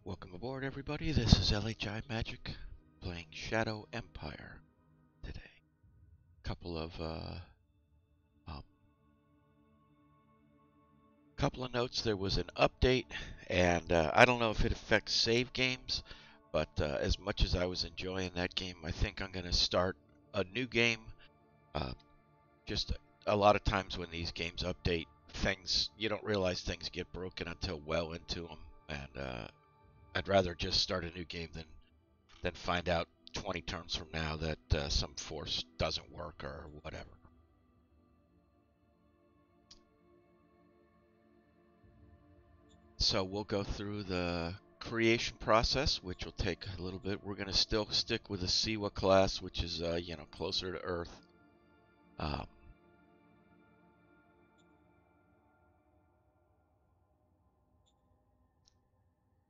Welcome aboard, everybody. This is LHI-Magic playing Shadow Empire today. Couple of um, couple of notes. There was an update, and I don't know if it affects save games, but as much as I was enjoying that game, I think I'm going to start a new game. Uh, just a lot of times when these games update, things you don't realize things get broken until well into them, and I'd rather just start a new game than find out 20 turns from now that some force doesn't work or whatever. So we'll go through the creation process, which will take a little bit. We're going to still stick with the Siwa class, which is closer to Earth. Um,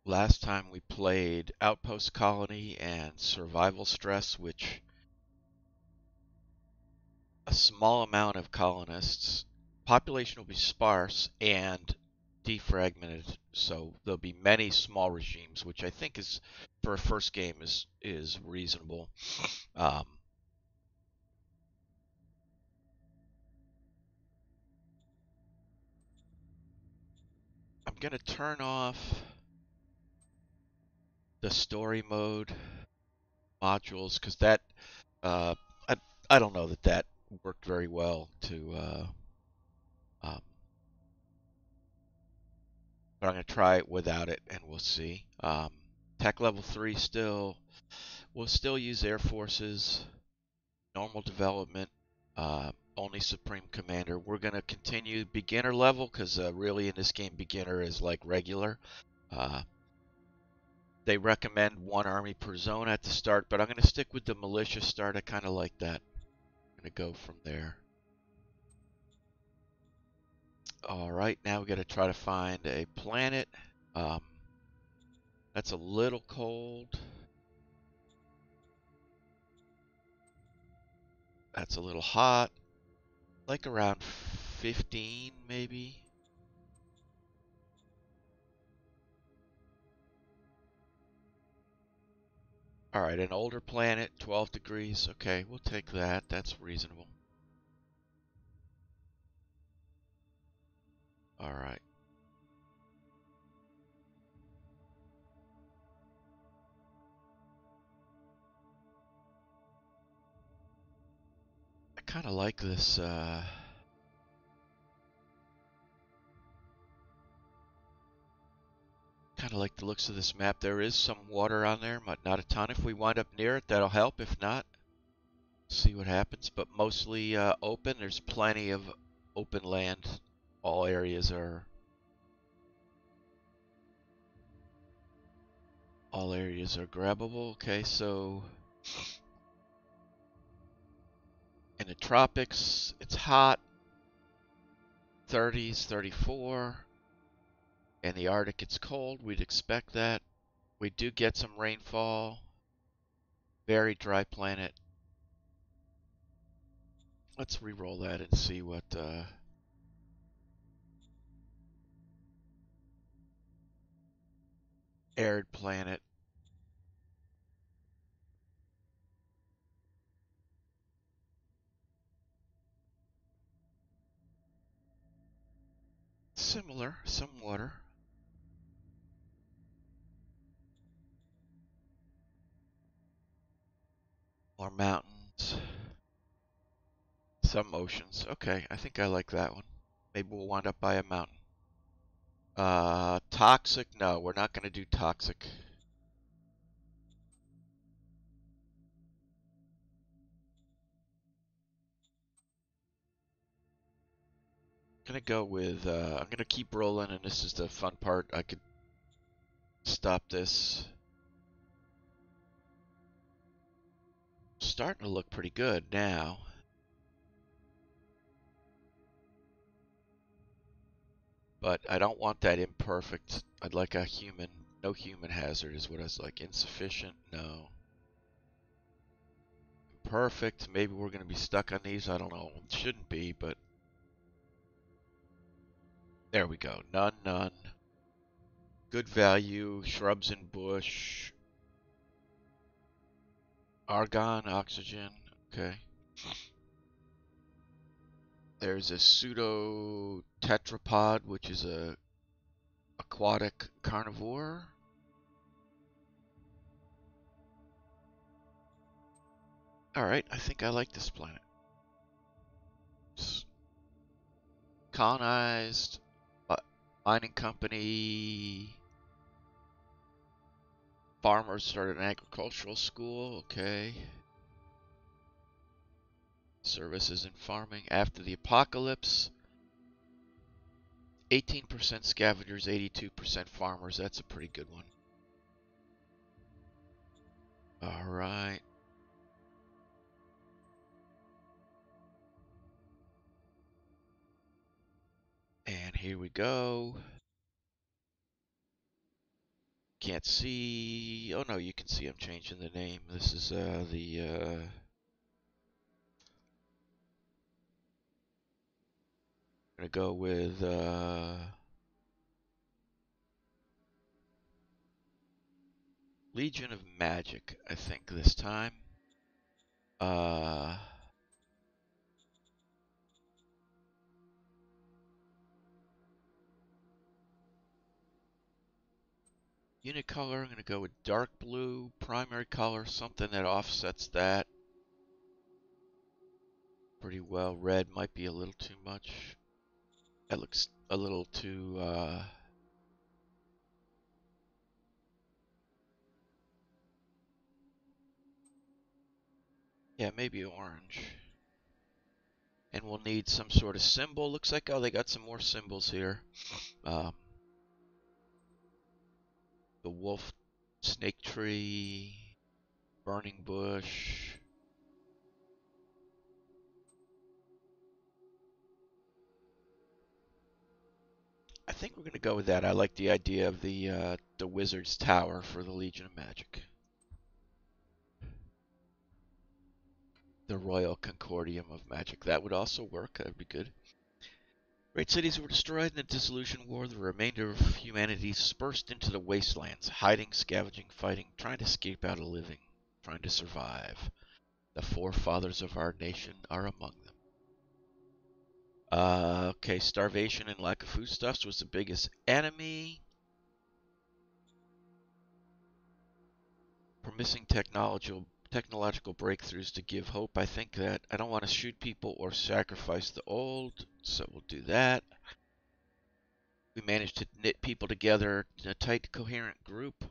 Last time we played Outpost Colony and Survival Stress, which a small amount of colonists. Population will be sparse and defragmented, so there'll be many small regimes, which I think is for a first game is reasonable. Um, I'm gonna turn off the story mode modules because that uh, I I don't know that worked very well to. Um, but I'm gonna try it without it, and we'll see. Tech level 3 still. We'll still use Air Forces. Normal development, only Supreme Commander. We're going to continue beginner level because really in this game, beginner is like regular. Uh, they recommend one army per zone at the start, but I'm going to stick with the militia start. I kind of like that. I'm going to go from there. All right, now we got to try to find a planet. Um, that's a little cold. That's a little hot. Like around 15 maybe. All right, an older planet, 12 degrees. Okay, we'll take that. That's reasonable. All right. I kind of like this. Kind of like the looks of this map. There is some water on there, but not a ton. If we wind up near it, that'll help. If not, see what happens. But mostly open. There's plenty of open land. All areas are grabbable. Okay, so in the tropics, it's hot. 30s, 34. In the Arctic, it's cold. We'd expect that. We do get some rainfall. Very dry planet. Let's re-roll that and see what arid planet. Similar, some water. More mountains. Some oceans. Okay, I think I like that one. Maybe we'll wind up by a mountain. Toxic? No, we're not going to do toxic. I'm going to go with, I'm going to keep rolling, and this is the fun part. I could stop this. Starting to look pretty good now. But I don't want that imperfect. I'd like a human, no human hazard is what I was like. Insufficient, no. Perfect, maybe we're going to be stuck on these. I don't know. It shouldn't be, but there we go. None, none. Good value, shrubs and bush, argon, oxygen. Okay. There's a pseudo tetrapod, which is a aquatic carnivore. All right, I think I like this planet. It's colonized, mining company, farmers started an agricultural school. Okay. Services and farming after the apocalypse. 18% scavengers, 82% farmers. That's a pretty good one. All right. And here we go. Can't see. Oh no, you can see I'm changing the name. This is gonna go with Legion of Magic, I think this time. Uh Unit color, I'm gonna go with dark blue. Primary color, something that offsets that pretty well. Red might be a little too much. That looks a little too yeah, maybe orange. And we'll need some sort of symbol. Looks like, oh, they got some more symbols here. Um, the wolf, snake tree, burning bush. I think we're gonna go with that. I like the idea of the wizard's tower for the Legion of Magic. The Royal Concordium of Magic. That would also work. That would be good. Great cities were destroyed in the Dissolution War. The remainder of humanity dispersed into the wastelands, hiding, scavenging, fighting, trying to escape out of living, trying to survive. The forefathers of our nation are among them. Okay, starvation and lack of foodstuffs was the biggest enemy. Promising technological breakthroughs to give hope. I think that I don't want to shoot people or sacrifice the old, so we'll do that. We managed to knit people together in a tight, coherent group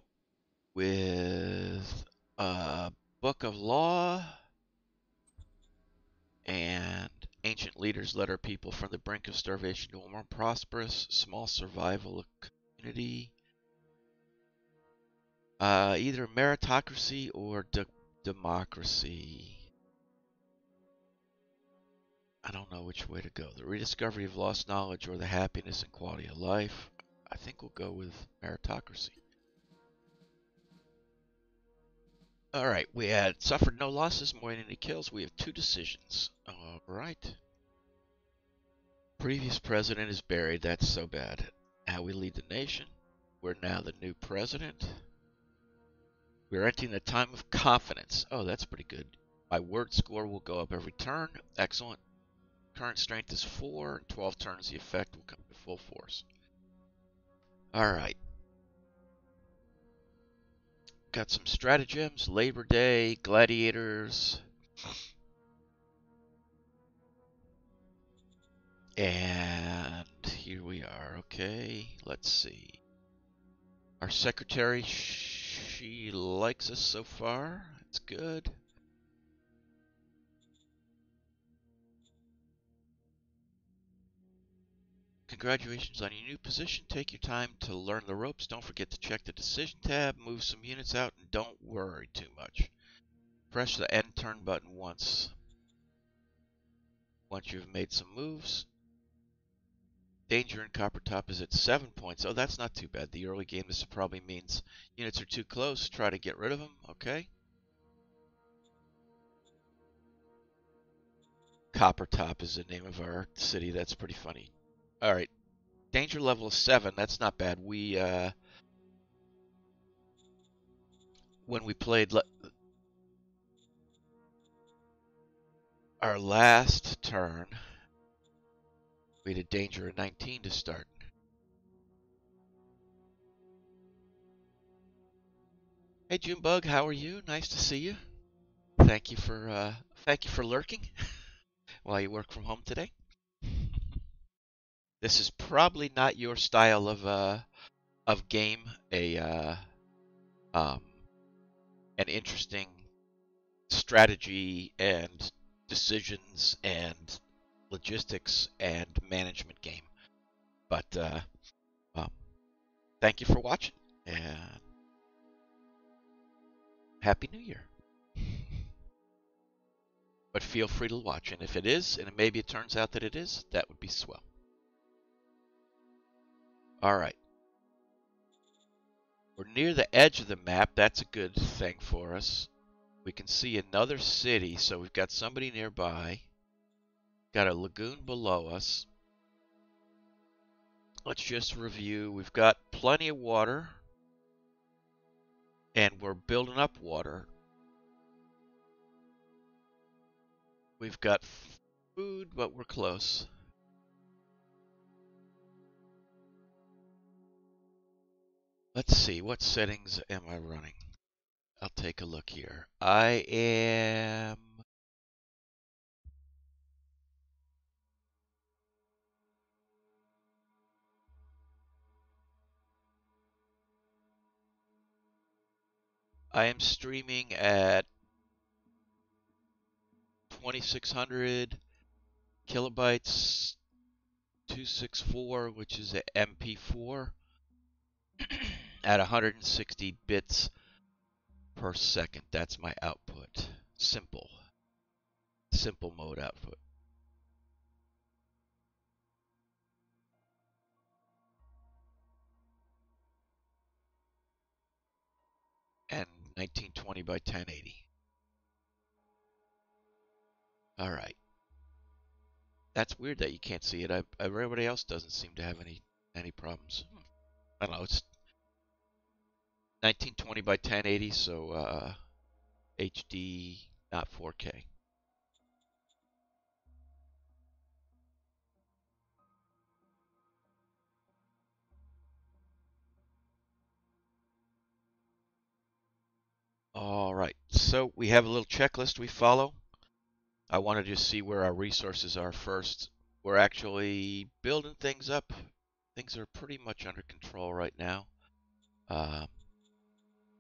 with a book of law, and ancient leaders led our people from the brink of starvation to a more prosperous, small survival community. Either meritocracy or democracy. I don't know which way to go. The rediscovery of lost knowledge or the happiness and quality of life. I think we'll go with meritocracy. All right, we had suffered no losses, more than any kills. We have 2 decisions. All right. Previous president is buried. That's so bad. Now we lead the nation. We're now the new president. We're entering a time of confidence. Oh, that's pretty good. My word score will go up every turn. Excellent. Current strength is 4. In 12 turns, the effect will come to full force. All right. Got some stratagems. Labor Day, gladiators. And here we are. Okay, let's see. Our secretary, she likes us so far. It's good. Congratulations on your new position. Take your time to learn the ropes. Don't forget to check the decision tab, move some units out, and don't worry too much. Press the end turn button once you've made some moves. Danger in Coppertop is at 7 points. Oh, that's not too bad. The early game, this probably means units are too close. Try to get rid of them. Okay. Coppertop is the name of our city. That's pretty funny. All right. Danger level is 7. That's not bad. when we played our last turn, we had a danger of 19 to start. Hey Junebug, how are you? Nice to see you. Thank you for lurking while you work from home today. This is probably not your style of game. Um, an interesting strategy and decisions and logistics and management game. But um, thank you for watching and Happy New Year. But feel free to watch, and if it is, and maybe it turns out that it is, that would be swell. All right. We're near the edge of the map. That's a good thing for us. We can see another city, so we've got somebody nearby. Got a lagoon below us. Let's just review. We've got plenty of water, and we're building up water. We've got food, but we're close. Let's see, what settings am I running? I'll take a look here. I am streaming at 2600 kilobytes 264, which is a MP4 at 160 bits per second. That's my output. Simple mode output. And 1920 by 1080. All right. That's weird that you can't see it. Everybody else doesn't seem to have any problems. I don't know. It's 1920 by 1080, so HD, not 4K. All right. So we have a little checklist we follow. I want to just see where our resources are first. We're actually building things up. Things are pretty much under control right now.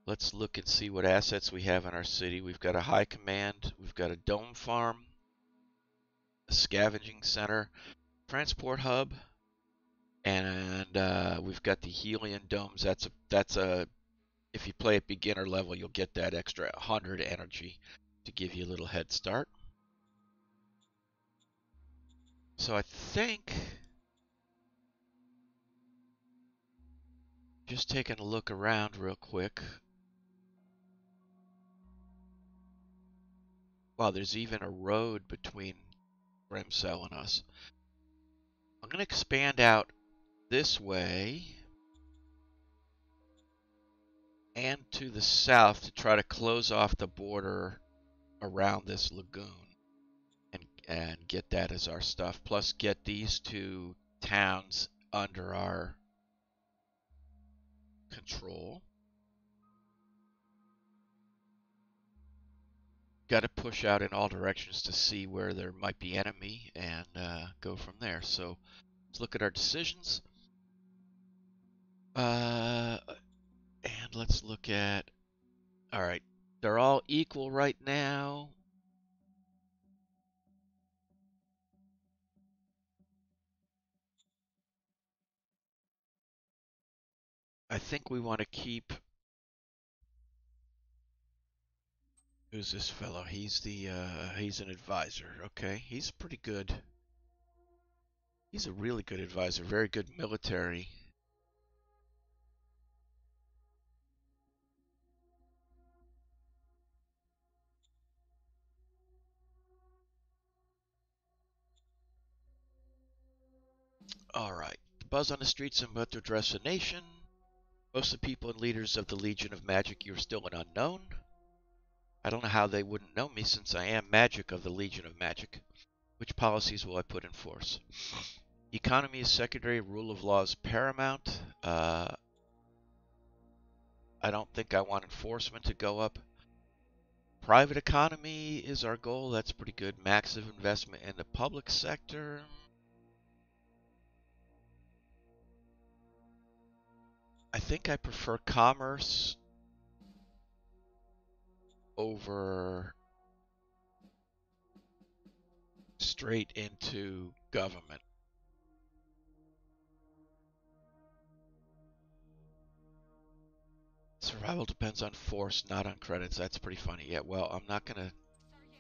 Let's look and see what assets we have in our city. We've got a high command. We've got a dome farm, a scavenging center, transport hub, and we've got the helium domes. That's a if you play at beginner level, you'll get that extra 100 energy to give you a little head start. So I think just taking a look around real quick. Wow, there's even a road between Remcell and us. I'm going to expand out this way and to the south to try to close off the border around this lagoon and get that as our stuff. Plus get these two towns under our control. Got to push out in all directions to see where there might be enemy and go from there. So let's look at our decisions. And let's look at, all right, they're all equal right now. I think we want to keep, who's this fellow? He's he's an advisor. Okay, he's pretty good. He's a really good advisor, very good military. All right, the buzz on the streets and about to address a nation. Most of the people and leaders of the Legion of Magic, you're still an unknown. I don't know how they wouldn't know me since I am Magic of the Legion of Magic. Which policies will I put in force? Economy is secondary, rule of law is paramount. I don't think I want enforcement to go up. Private economy is our goal. That's pretty good. Massive investment in the public sector. I think I prefer commerce over straight into government. Survival depends on force, not on credits. That's pretty funny. Yeah, well, I'm not going to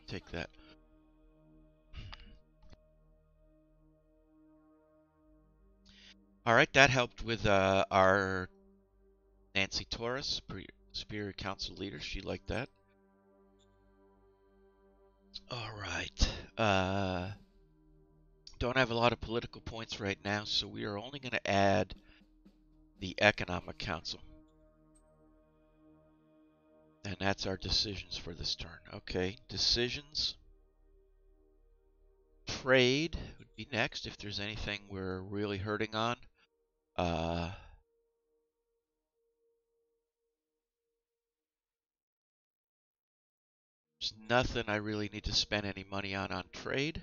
take that. All right, that helped with our Nancy Torres, Superior Council leader. She liked that. All right. Don't have a lot of political points right now, so we are only going to add the Economic Council. And that's our decisions for this turn. Okay, decisions. Trade would be next if there's anything we're really hurting on. There's nothing I really need to spend any money on trade.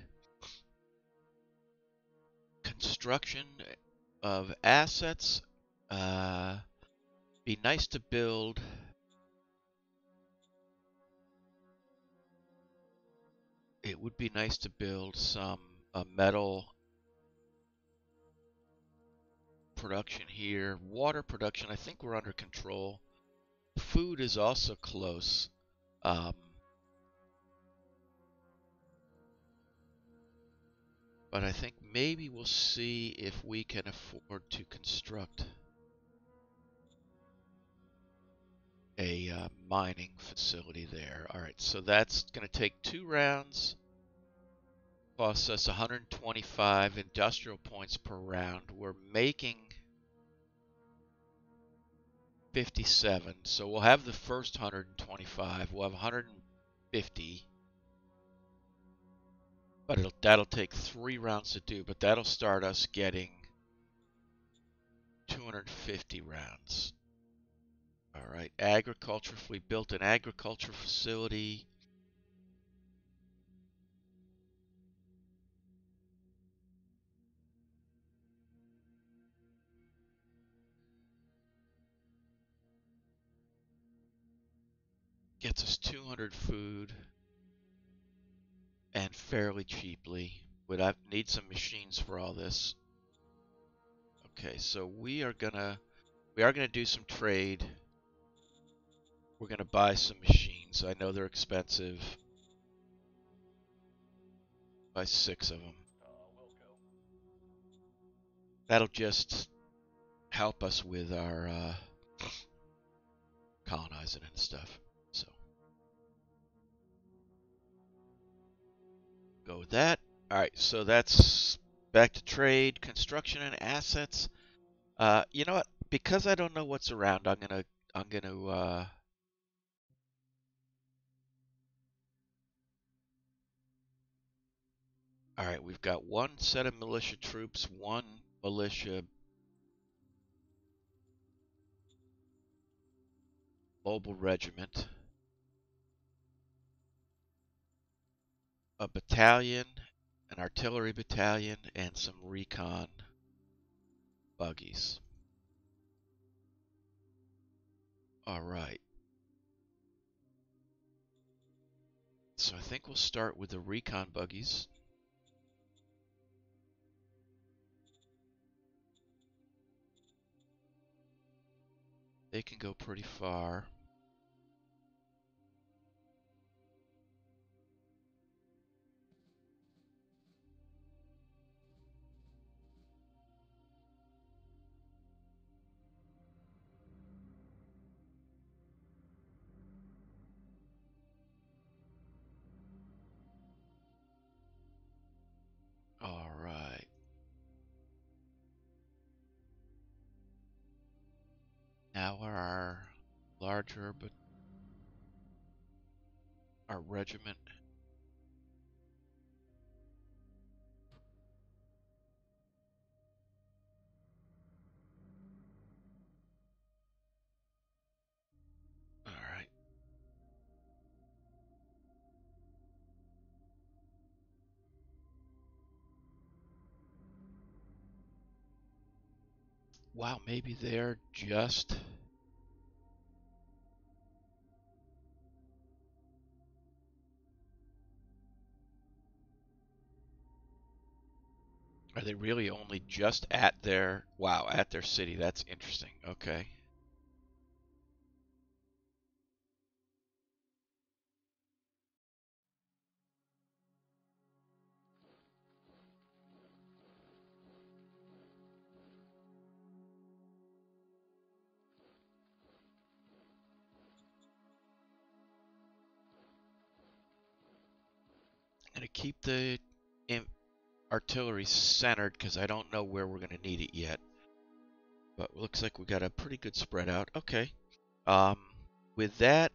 Construction of assets. Be nice to build. It would be nice to build some metal production here. Water production, I think we're under control. Food is also close. But I think maybe we'll see if we can afford to construct a mining facility there. All right, so that's going to take 2 rounds. Costs us 125 industrial points per round. We're making 57, so we'll have the first 125. We'll have 150. But that'll take 3 rounds to do, but that'll start us getting 250 rounds. All right, agriculture. If we built an agriculture facility, gets us 200 food and fairly cheaply. Would I need some machines for all this? Okay, so we are gonna do some trade. We're gonna buy some machines. I know they're expensive. Buy 6 of them. That'll just help us with our colonizing and stuff. So go with that. All right, so that's back to trade, construction, and assets. You know what? Because I don't know what's around, I'm gonna. All right, we've got 1 set of militia troops, 1 militia mobile regiment, a battalion, an artillery battalion, and some recon buggies. All right. So I think we'll start with the recon buggies. They can go pretty far. All right. now our larger, but our regiment. All right. Wow, maybe they're just. Are they really only just at their. Wow, at their city? That's interesting. Okay. I'm going to keep the artillery centered because I don't know where we're going to need it yet. But looks like we got a pretty good spread out. Okay. Um, with that,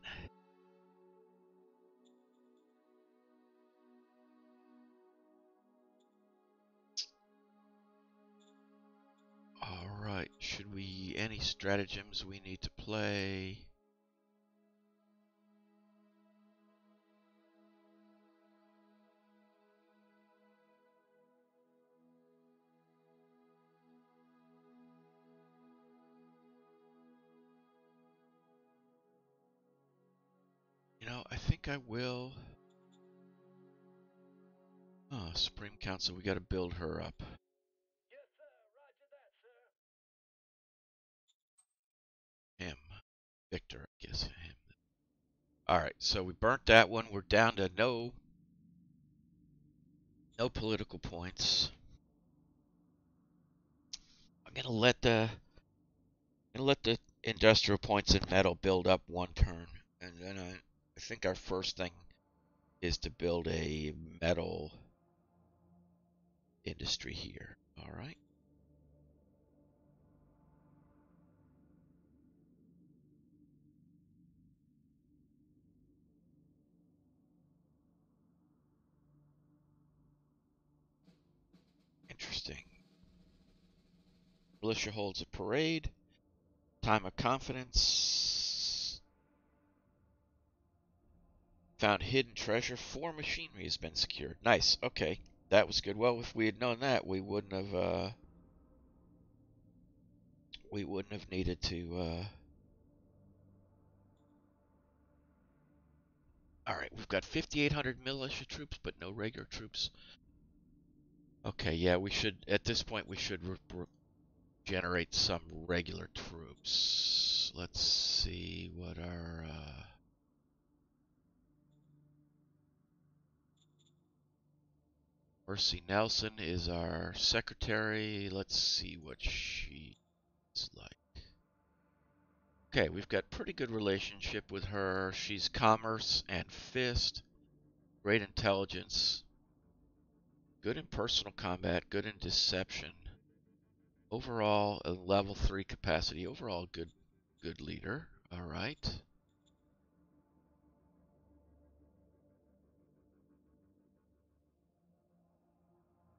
all right. Should we any stratagems we need to play? You know, I think I will. Oh, Supreme Council, we got to build her up. Him. Victor, I guess. Him. All right, so we burnt that one. We're down to no political points. I'm gonna let the industrial points in metal build up one turn, and then I think our first thing is to build a metal industry here. All right. Interesting. Militia holds a parade. Time of confidence. Found hidden treasure. 4 machinery has been secured. Nice. Okay, that was good. Well, if we had known that, we wouldn't have needed to. All right, we've got 5,800 militia troops, but no regular troops. Okay, yeah, we should. At this point, we should generate some regular troops. Let's see what our. Mercy Nelson is our secretary. Let's see what she's like. Okay, we've got pretty good relationship with her. She's commerce and fist, great intelligence, good in personal combat, good in deception. Overall, a level 3 capacity. Overall, good leader. All right.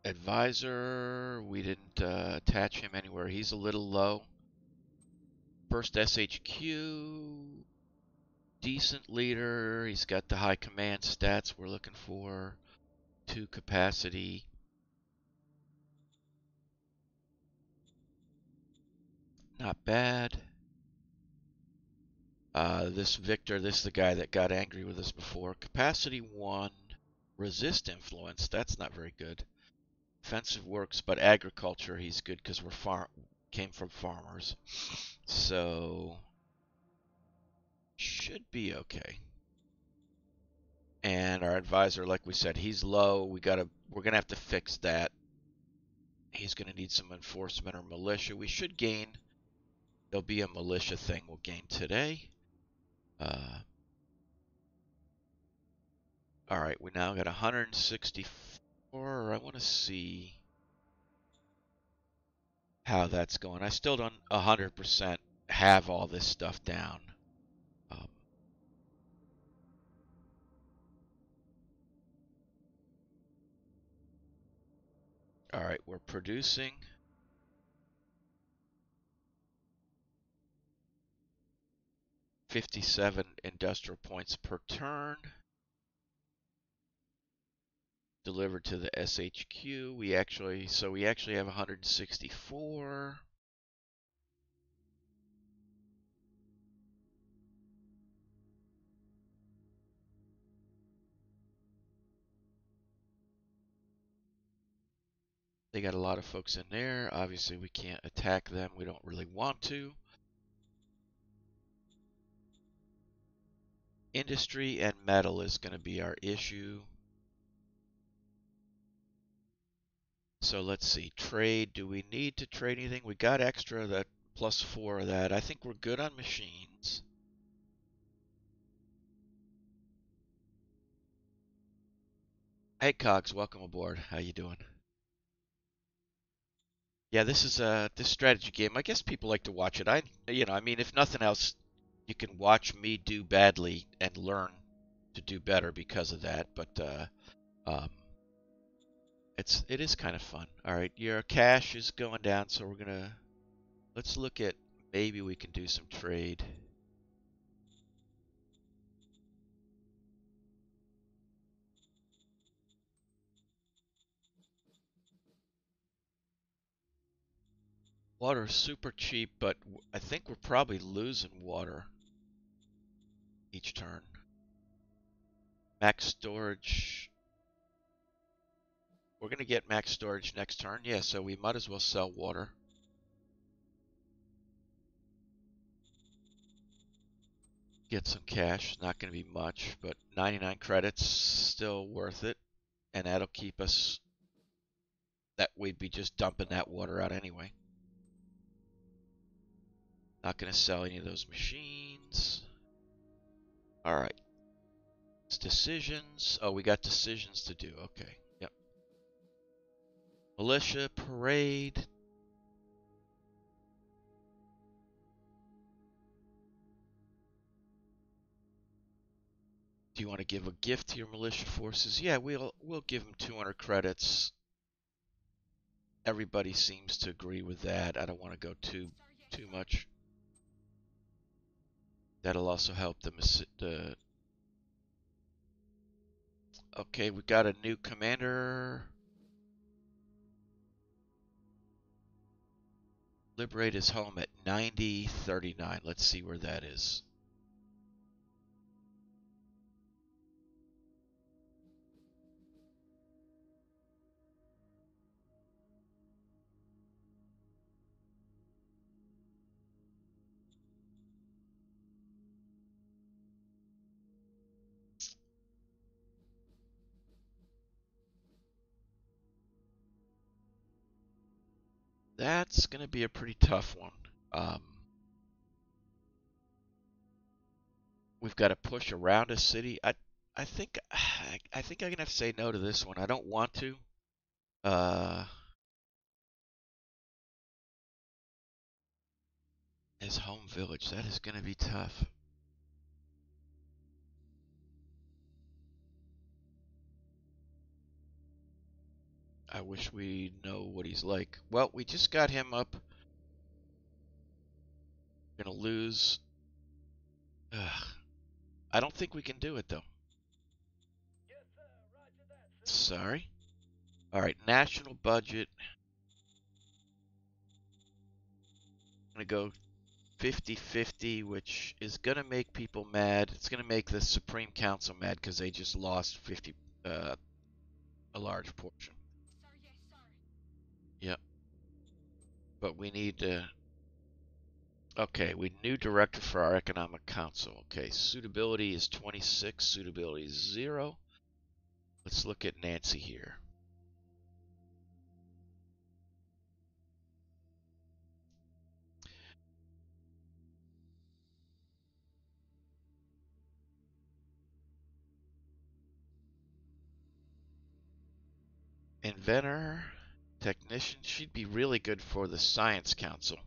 Advisor, we didn't attach him anywhere. He's a little low. First SHQ, decent leader. He's got the high command stats we're looking for. 2 capacity. Not bad. This Victor, this is the guy that got angry with us before. Capacity 1. Resist influence. That's not very good. Offensive works, but agriculture he's good because came from farmers. So should be okay. And our advisor, like we said, he's low. We're gonna have to fix that. He's gonna need some enforcement or militia. We should gain. There'll be a militia thing we'll gain today. All right, we now got 164. I want to see how that's going. I still don't 100%. have all this stuff down. Um, all right, we're producing 57 industrial points per turn. Delivered to the SHQ. We actually have 164. They got a lot of folks in there. Obviously, we can't attack them. We don't really want to. Industry and metal is going to be our issue. So let's see. Trade. Do we need to trade anything? We got extra that +4 of that. I think we're good on machines. Hey Cogs, welcome aboard. How you doing? Yeah, this is this strategy game. I guess people like to watch it. I mean, if nothing else, you can watch me do badly and learn to do better because of that. But um, it is kind of fun. All right, your cash is going down, so let's look at maybe we can do some trade. Water is super cheap, but I think we're probably losing water each turn. Max storage. We're going to get max storage next turn. Yeah, so we might as well sell water. Get some cash. Not going to be much, but 99 credits, still worth it. And that'll keep us, that we'd be just dumping that water out anyway. Not going to sell any of those machines. All right. It's decisions. Oh, we got decisions to do. Okay. Yep. Militia, parade. Do you want to give a gift to your militia forces? Yeah, we'll give them 200 credits. Everybody seems to agree with that. I don't want to go too much. That'll also help the okay, we got a new commander. Liberate his home at 9039. Let's see where that is. That's going to be a pretty tough one. We've got to push around a city. I think I'm gonna have to say no to this one. I don't want to. Uh, his home village. That is gonna be tough. I wish we know what he's like. Well, we just got him up. Gonna lose. Ugh. I don't think we can do it though. Sorry. All right, national budget. I'm gonna go 50-50, which is gonna make people mad. It's gonna make the Supreme Council mad because they just lost 50, a large portion. Yep. But we need to. Okay, we new director for our economic council. Okay, suitability is 26. Suitability is 0. Let's look at Nancy here. Inventor, technician. She'd be really good for the science council.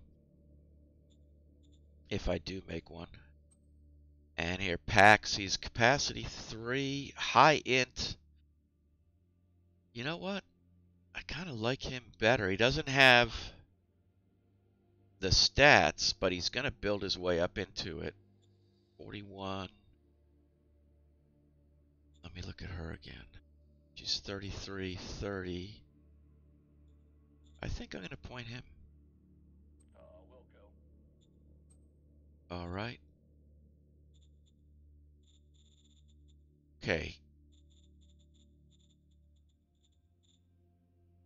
if I do make one. And here, packs, he's capacity 3, high int. You know what? I kind of like him better. He doesn't have the stats, but he's going to build his way up into it. 41. Let me look at her again. She's 33, 30. I think I'm going to point him. Will go. All right. Okay.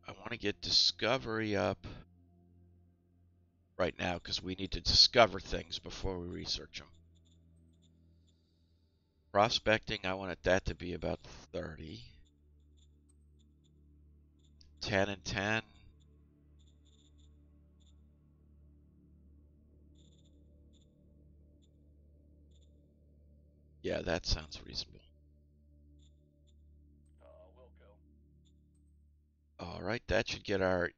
I want to get discovery up right now because we need to discover things before we research them. Prospecting, I wanted that to be about 30. 10 and 10. Yeah, that sounds reasonable. Will go. All right, that should get our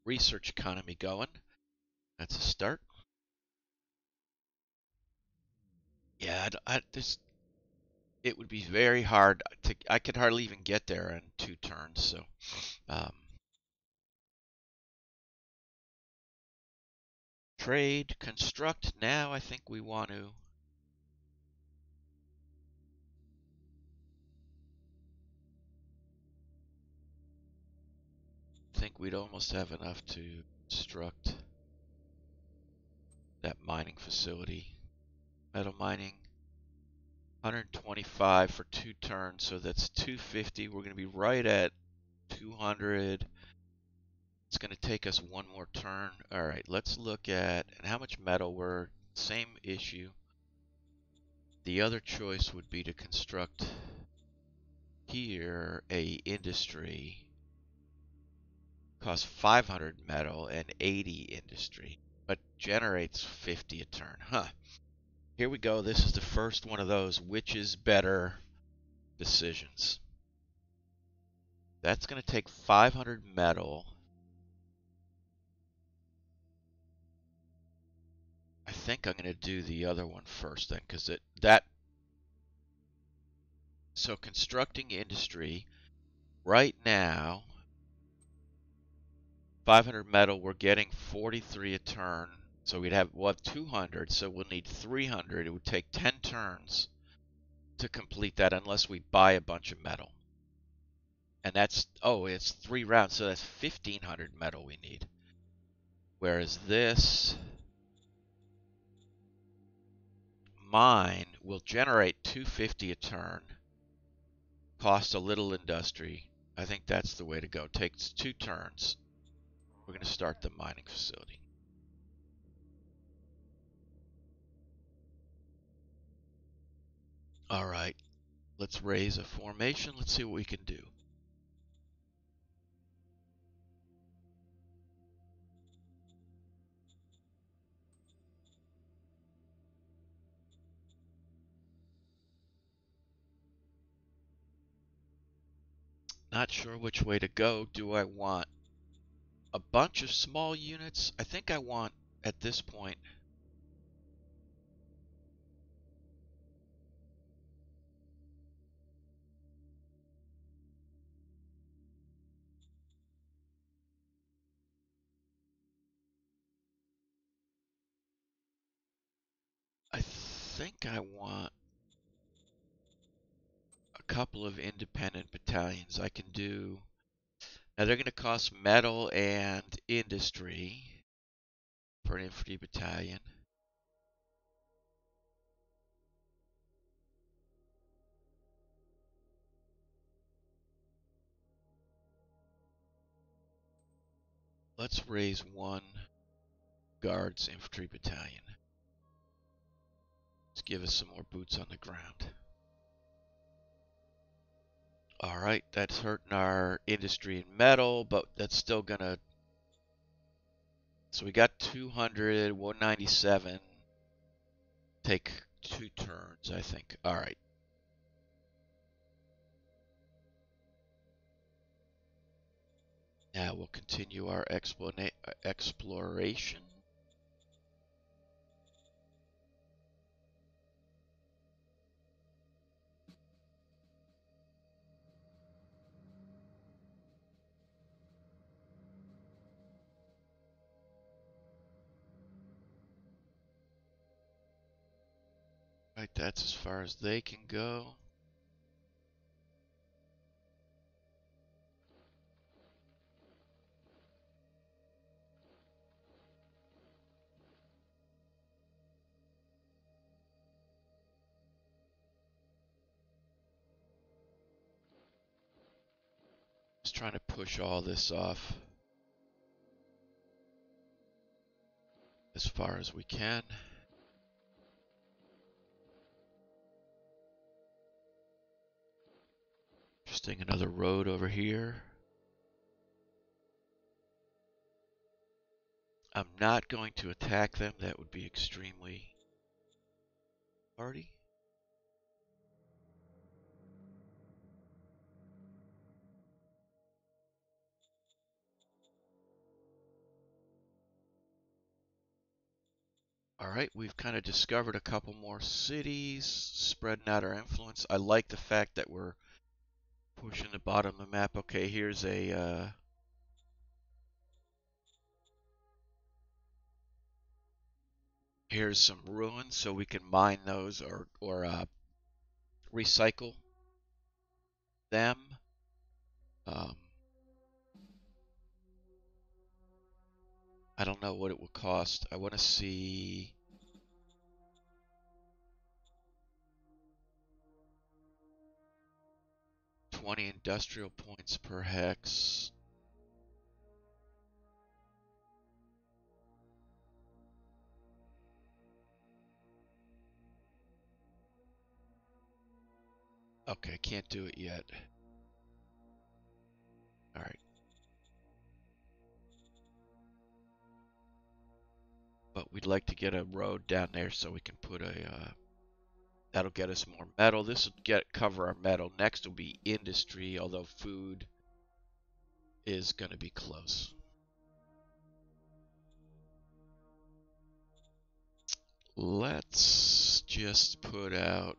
research economy going. That's a start. Yeah, it would be very hard to. I could hardly even get there in 2 turns. So, um, trade, construct. Now, I think we want to. Think we'd almost have enough to construct that mining facility. Metal mining, 125 for 2 turns, so that's 250. We're going to be right at 200. It's going to take us 1 more turn. All right, let's look at and how much metal we're. Same issue. The other choice would be to construct here a industry. Costs 500 metal and 80 industry, but generates 50 a turn. Huh. Here we go. This is the first one of those which is better decisions. That's going to take 500 metal. I think I'm going to do the other one first then, because so constructing industry right now, 500 metal, we're getting 43 a turn. So we'll have 200, so we'll need 300. It would take 10 turns to complete that unless we buy a bunch of metal. And it's 3 rounds, so that's 1,500 metal we need. Whereas this mine will generate 250 a turn, cost a little industry. I think that's the way to go. Takes 2 turns. We're going to start the mining facility. All right, let's raise a formation. Let's see what we can do. Not sure which way to go. Do I want a bunch of small units? I think I want, at this point, I think I want a couple of independent battalions. I can do. Now they're going to cost metal and industry for an infantry battalion. Let's raise 1 guards infantry battalion. Let's give us some more boots on the ground. All right, that's hurting our industry and metal, but that's still gonna. So we got 200, 197. Take 2 turns, I think. All right. Now we'll continue our exploration. Right, that's as far as they can go. Just trying to push all this off as far as we can. Interesting, another road over here. I'm not going to attack them. That would be extremely hardy. All right, we've kind of discovered a couple more cities, spreading out our influence. I like the fact that we're pushing the bottom of the map. Okay, here's some ruins, so we can mine those or recycle them. Um, I don't know what it will cost. I want to see 20 industrial points per hex. Okay, can't do it yet. All right. But we'd like to get a road down there so we can put that'll get us more metal. This will cover our metal. Next will be industry, although food is going to be close. Let's just put out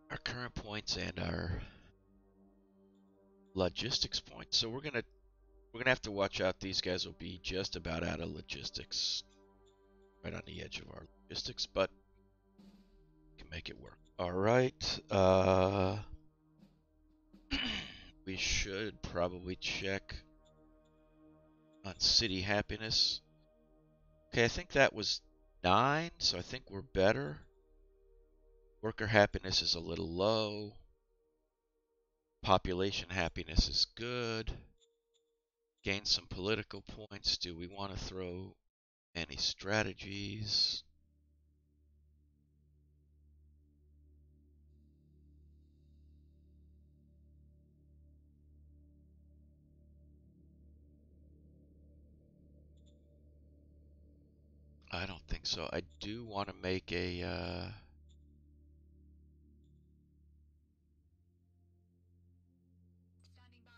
our current points and our logistics points. So we're gonna have to watch out. These guys will be just about out of logistics, right on the edge of our logistics, but we can make it work. All right. We should probably check on city happiness. Okay, I think that was 9, so I think we're better. Worker happiness is a little low. Population happiness is good. Gain some political points. Do we want to throw any strategies? I don't think so. I do want to make a Standing by.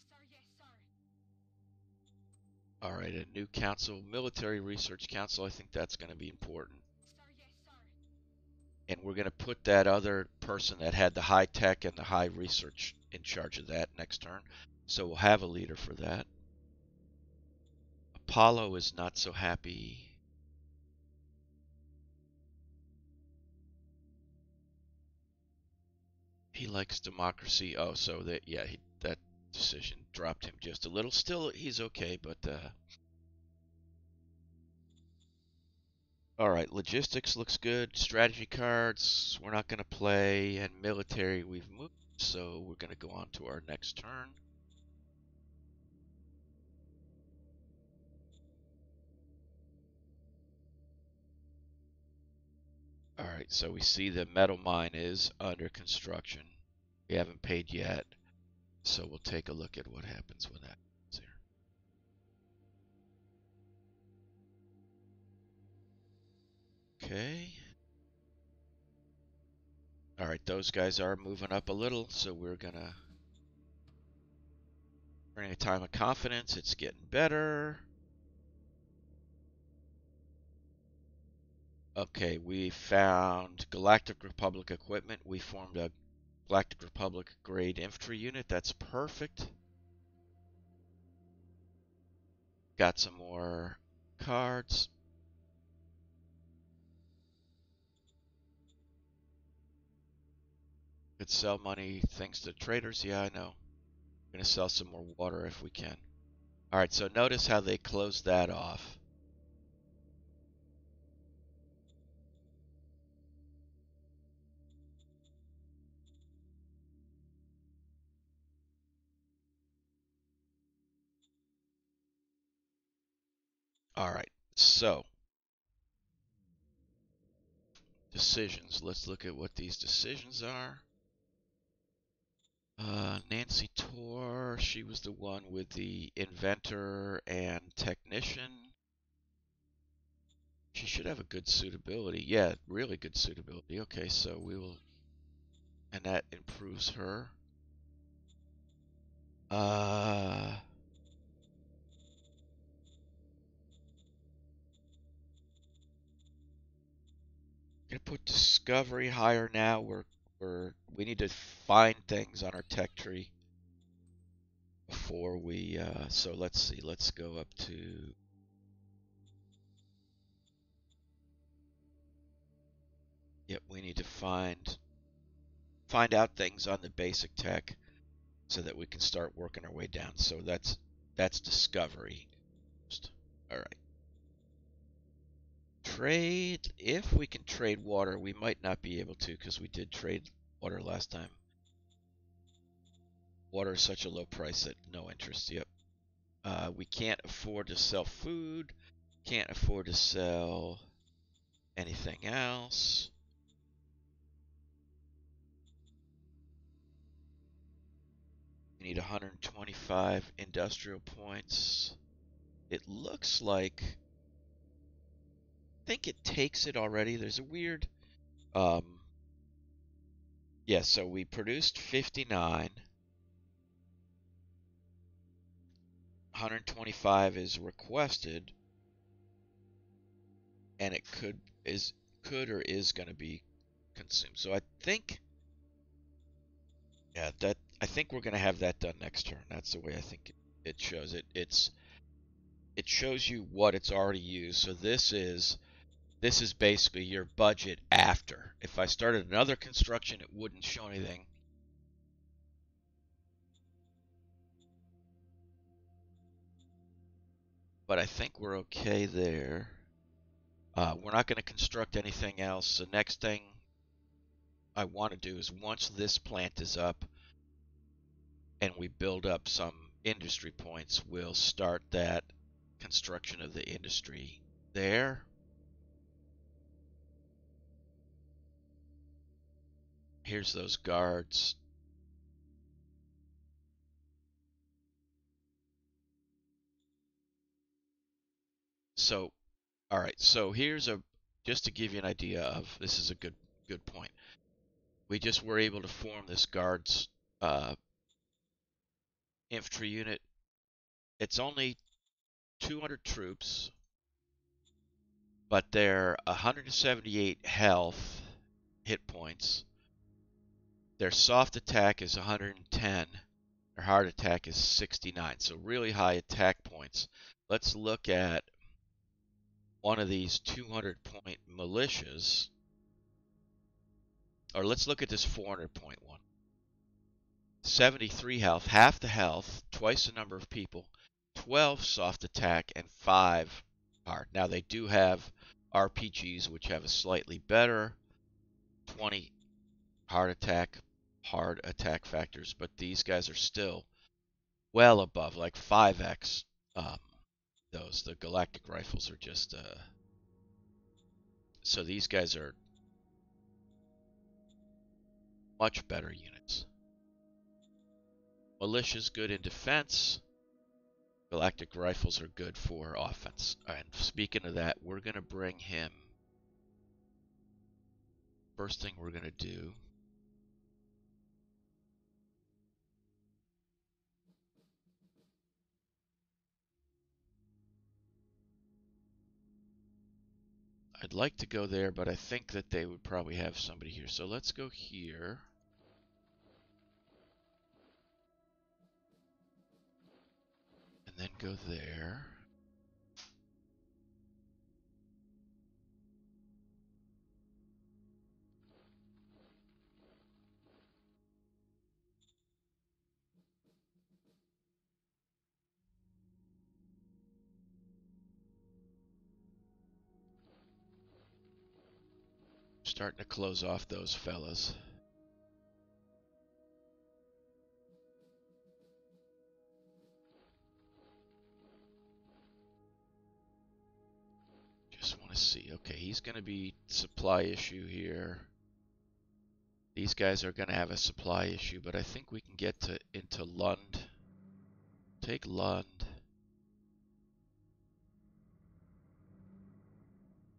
Sir, yes, sir. all right, a new council, military research council. I think that's going to be important. Sir, yes, sir. And we're going to put that other person that had the high tech and the high research in charge of that next turn. So we'll have a leader for that. Apollo is not so happy. He likes democracy. Oh, so that yeah, that decision dropped him just a little. Still, he's okay, but all right. Logistics looks good. Strategy cards we're not going to play, and military we've moved, so we're going to go on to our next turn. All right, so we see the metal mine is under construction. We haven't paid yet, so we'll take a look at what happens when that happens here. Okay. All right, those guys are moving up a little, so we're gonna during a time of confidence. It's getting better. Okay, we found Galactic Republic equipment. We formed a Galactic Republic grade infantry unit. That's perfect. Got some more cards. Could sell money, things to traders. Yeah, I know. We're going to sell some more water if we can. All right, so notice how they closed that off. All right, so decisions. Let's look at what these decisions are. Nancy Tor, she was the one with the inventor and technician. She should have a good suitability. Yeah, really good suitability. Okay, so we will, and that improves her. Gonna put discovery higher now. We need to find things on our tech tree before we. So let's see. Let's go up to. Yep, we need to find out things on the basic tech so that we can start working our way down. So that's discovery. All right. Trade. If we can trade water, we might not be able to because we did trade water last time. Water is such a low price that no interest. Yep. We can't afford to sell food. Can't afford to sell anything else. We need 125 industrial points. It looks like, I think it takes it already. There's a weird, yeah, so we produced 59. 125 is requested, and it could or is going to be consumed. So I think, yeah, that I think we're going to have that done next turn. That's the way I think it shows it. It shows you what it's already used. So this is basically your budget after. If I started another construction, it wouldn't show anything. But I think we're okay there. We're not going to construct anything else. The next thing I want to do is once this plant is up and we build up some industry points, we'll start that construction of the industry there. Here's those guards. So, all right. So here's just to give you an idea of, this is a good point. We just were able to form this guards infantry unit. It's only 200 troops, but they're 178 health hit points. Their soft attack is 110. Their hard attack is 69. So really high attack points. Let's look at one of these 200-point militias. Or let's look at this 400-point one. 73 health, half the health, twice the number of people, 12 soft attack, and 5 hard. Now they do have RPGs which have a slightly better 20 hard attack factors, but these guys are still well above, like 5x those. The galactic rifles are just so these guys are much better units. Militia's good in defense. Galactic rifles are good for offense. And speaking of that, we're going to bring him. First thing we're going to do. I'd like to go there, but I think that they would probably have somebody here. So let's go here. And then go there. Starting to close off those fellas. Just want to see. Okay, he's going to be supply issue here. These guys are going to have a supply issue, but I think we can get into Lund. Take Lund.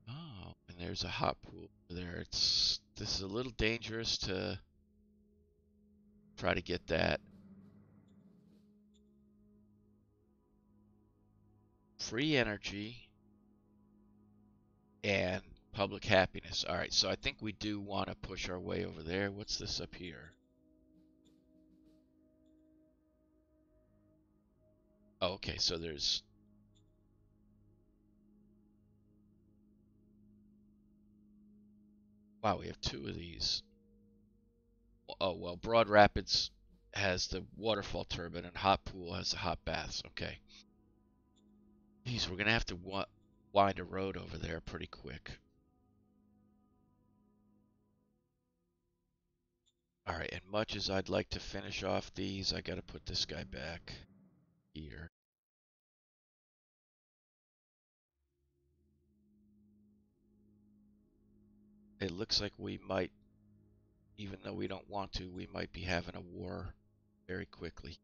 Oh, and there's a hot pool there. This is a little dangerous to try to get that. Free energy and public happiness. All right, so I think we do want to push our way over there. What's this up here? Oh, okay, so there's... Wow, we have two of these. Oh, well, Broad Rapids has the waterfall turbine and Hot Pool has the hot baths. Okay. Geez, we're going to have to wind a road over there pretty quick. All right, and much as I'd like to finish off these, I got to put this guy back here. It looks like we might, even though we don't want to, we might be having a war very quickly.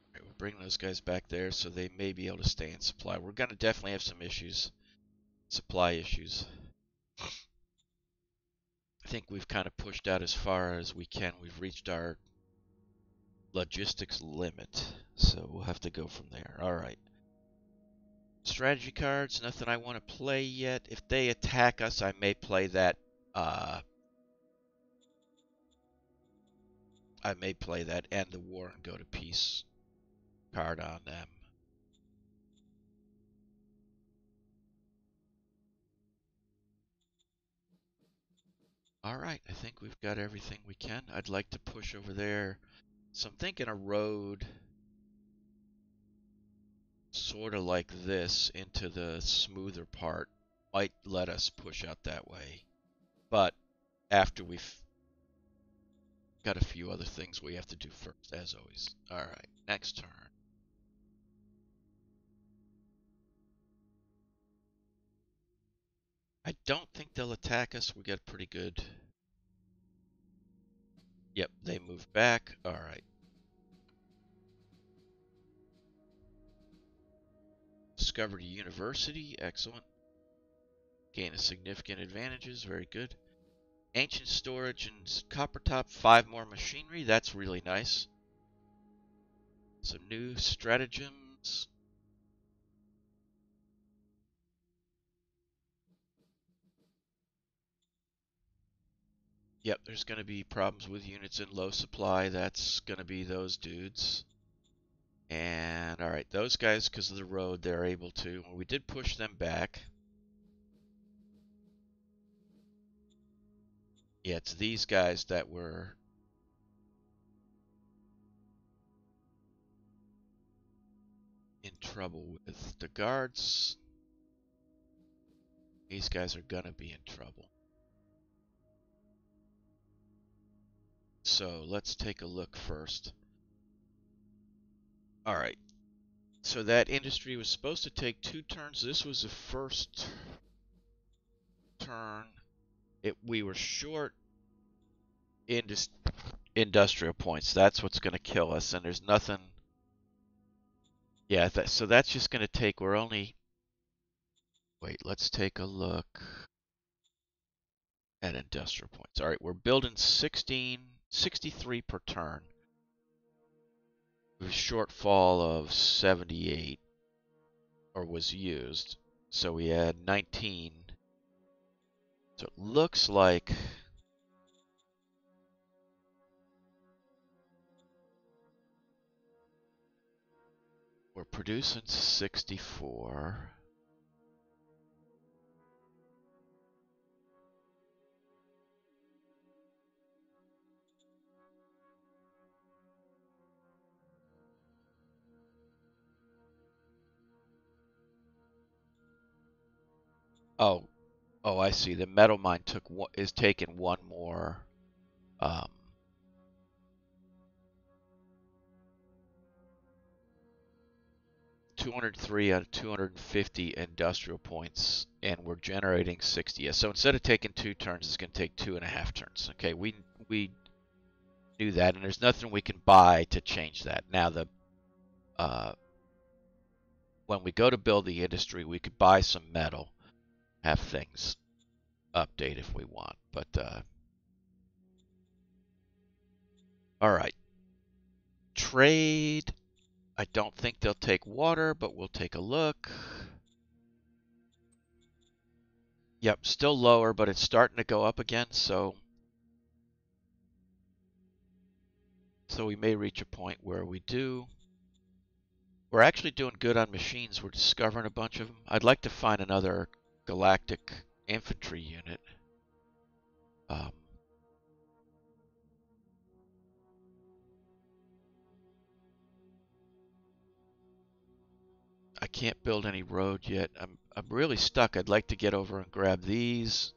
All right, we'll bring those guys back there so they may be able to stay in supply. We're going to definitely have some issues, supply issues. I think we've kind of pushed out as far as we can. We've reached our logistics limit, so we'll have to go from there. All right. Strategy cards, nothing I want to play yet. If they attack us, I may play that. I may play that End the War and go to peace card on them. All right, I think we've got everything we can. I'd like to push over there. So I'm thinking a road sort of like this into the smoother part might let us push out that way. But after we've got a few other things we have to do first, as always. All right, next turn. I don't think they'll attack us. We get pretty good. Yep, they move back. All right. Discovered a university. Excellent. Gain a significant advantages. Very good. Ancient storage and Coppertop. 5 more machinery. That's really nice. Some new stratagems. Yep, there's going to be problems with units in low supply. That's going to be those dudes. And, alright, those guys, because of the road, they're able to. We did push them back. Yeah, it's these guys that were in trouble with. The guards, these guys are going to be in trouble. So, let's take a look first. Alright. So that industry was supposed to take 2 turns. This was the first turn. We were short industrial points. That's what's going to kill us, and there's nothing. Yeah, so that's just going to take. We're only. Wait, let's take a look at industrial points. All right, we're building 63 per turn. We have a shortfall of 78, or was used. So we had 19. So it looks like We're producing 64. Oh, oh, I see. The metal mine is taking one more. Um, 203 out of 250 industrial points, and we're generating 60. Yeah, so instead of taking 2 turns, it's going to take 2.5 turns. Okay, we knew that, and there's nothing we can buy to change that. Now when we go to build the industry, we could buy some metal, have things update if we want. But all right, trade. I don't think they'll take water, but we'll take a look. Yep, still lower, but it's starting to go up again, so we may reach a point where we do. We're actually doing good on machines. We're discovering a bunch of them. I'd like to find another galactic infantry unit. I can't build any road yet. I'm really stuck. I'd like to get over and grab these.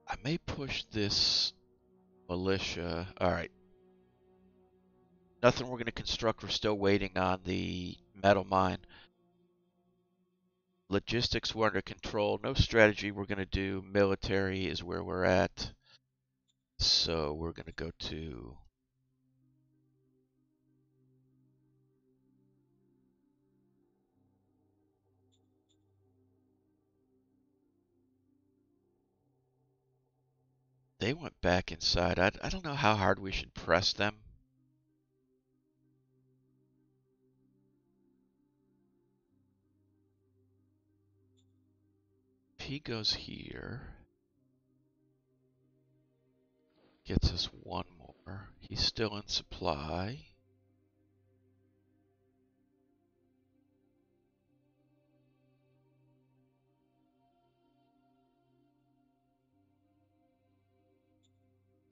I may push this militia. All right. Nothing we're going to construct. We're still waiting on the metal mine. Logistics we're under control. No strategy we're going to do. Military is where we're at. So we're going to go to they went back inside. I don't know how hard we should press them. P goes here. Gets us one more. He's still in supply.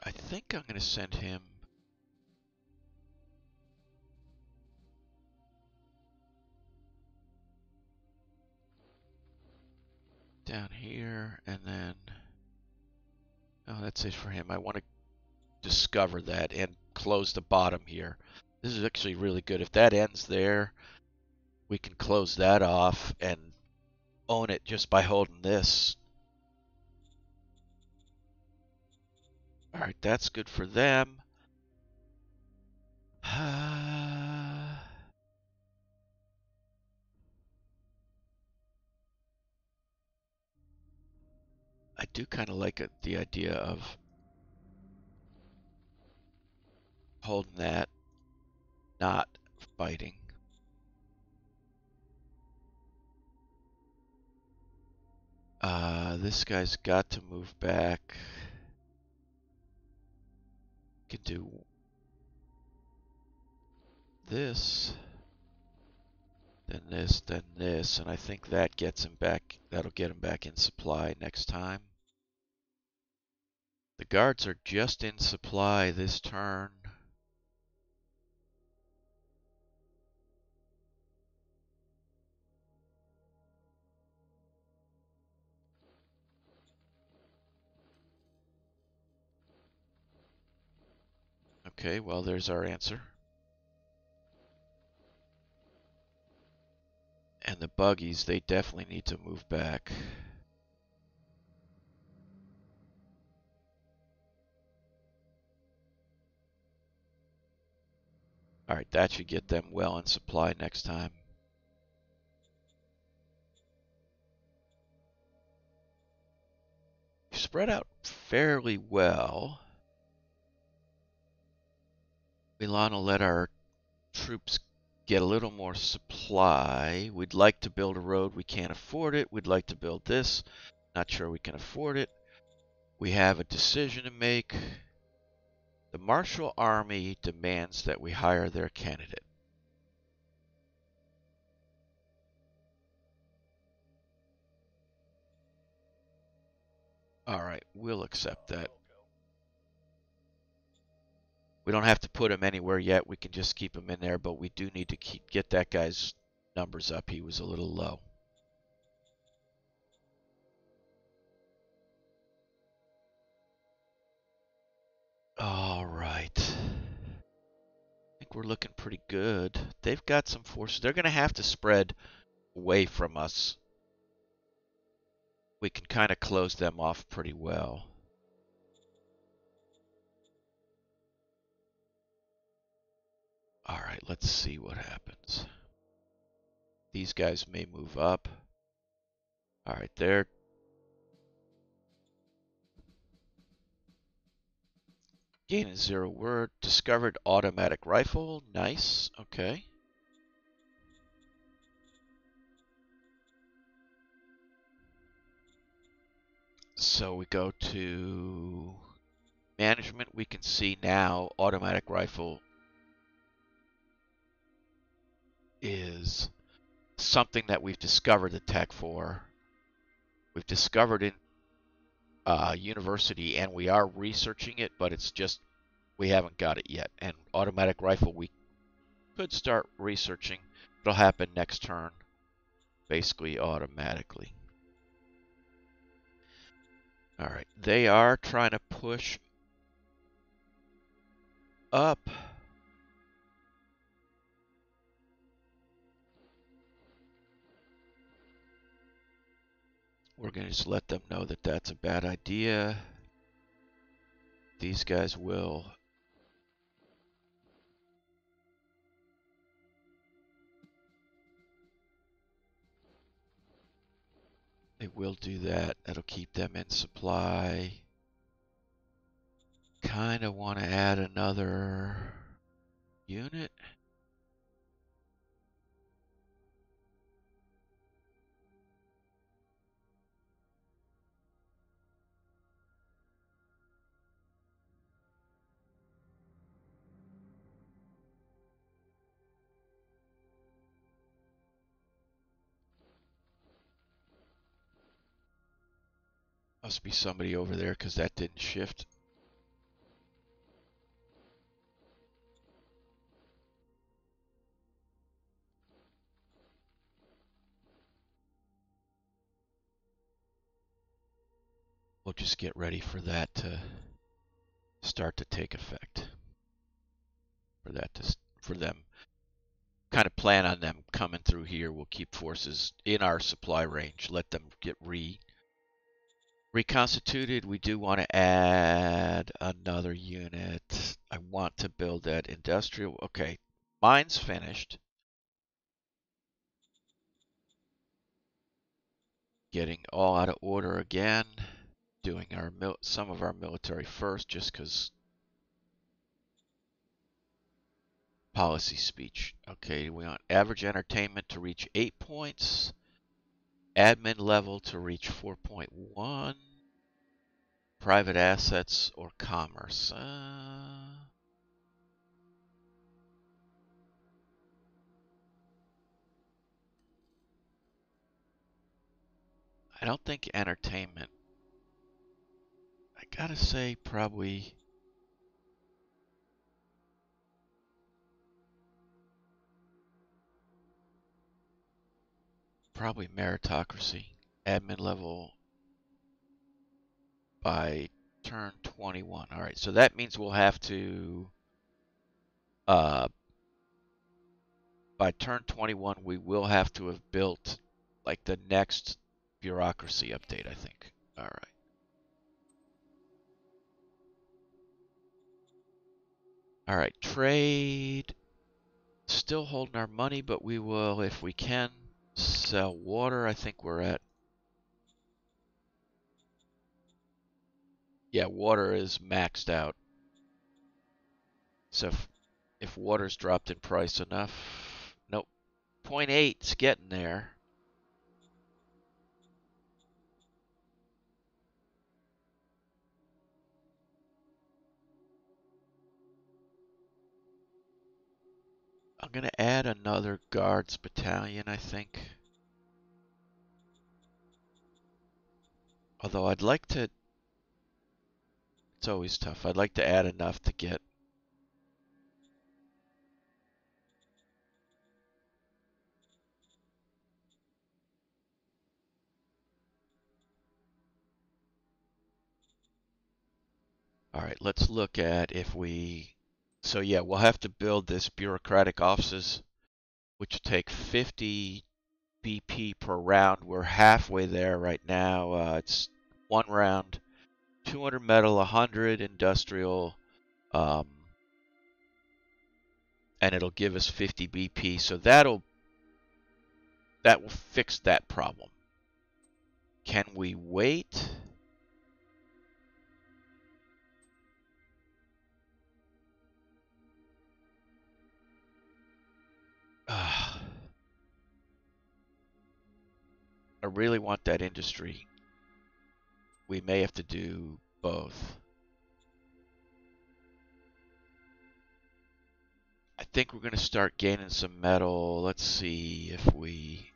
I think I'm going to send him down here, and then oh, that's it for him. I want to discover that and close the bottom here. This is actually really good. If that ends there, we can close that off and own it just by holding this. All right, that's good for them. I do kind of like the idea of holding that, not fighting. This guy's got to move back. Can do this, then this, and I think that gets him back. That'll get him back in supply next time. The guards are just in supply this turn. Okay, well, there's our answer. And the buggies, they definitely need to move back. All right, that should get them well in supply next time. Spread out fairly well. Milan will let our troops get a little more supply. We'd like to build a road. We can't afford it. We'd like to build this. Not sure we can afford it. We have a decision to make. The Marshall Army demands that we hire their candidate. All right, we'll accept that. We don't have to put him anywhere yet. We can just keep him in there, but we do need to get that guy's numbers up. He was a little low. All right. I think we're looking pretty good. They've got some forces. They're going to have to spread away from us. We can kind of close them off pretty well. All right, let's see what happens. These guys may move up. All right, they're gaining 0 word. Discovered automatic rifle. Nice. Okay. So we go to management. We can see now automatic rifle is something that we've discovered the tech for. We've discovered in university, and we are researching it, but it's just we haven't got it yet. And automatic rifle we could start researching. It'll happen next turn, basically automatically. All right, they are trying to push up. We're going to just let them know that that's a bad idea. These guys will do that. That'll keep them in supply. Kind of want to add another unit. Must be somebody over there because that didn't shift. We'll just get ready for that to start to take effect. For them, kind of plan on them coming through here. We'll keep forces in our supply range. Let them get reconstituted. We do want to add another unit. I want to build that industrial. Okay, mine's finished. Getting all out of order again. Doing some of our military first, just because policy speech. Okay, we want average entertainment to reach 8 points. Admin level to reach 4.1. Private assets or commerce. I don't think entertainment. I gotta say, probably meritocracy. Admin level by turn 21. All right, so that means we'll have to, by turn 21, we will have to have built like the next bureaucracy update, I think. All right. All right, trade. Still holding our money, but we will, if we can, sell water. I think we're at, yeah, water is maxed out. So if water's dropped in price enough, nope, 0.8's getting there. I'm going to add another guards battalion, I think. Although I'd like to... It's always tough. I'd like to add enough to get... All right, let's look at if we... So yeah, we'll have to build this bureaucratic offices, which will take 50 BP per round. We're halfway there right now. It's one round, 200 metal, 100 industrial, and it'll give us 50 BP. So that will fix that problem. Can we wait? I really want that industry. We may have to do both. I think we're going to start gaining some metal. Let's see if we...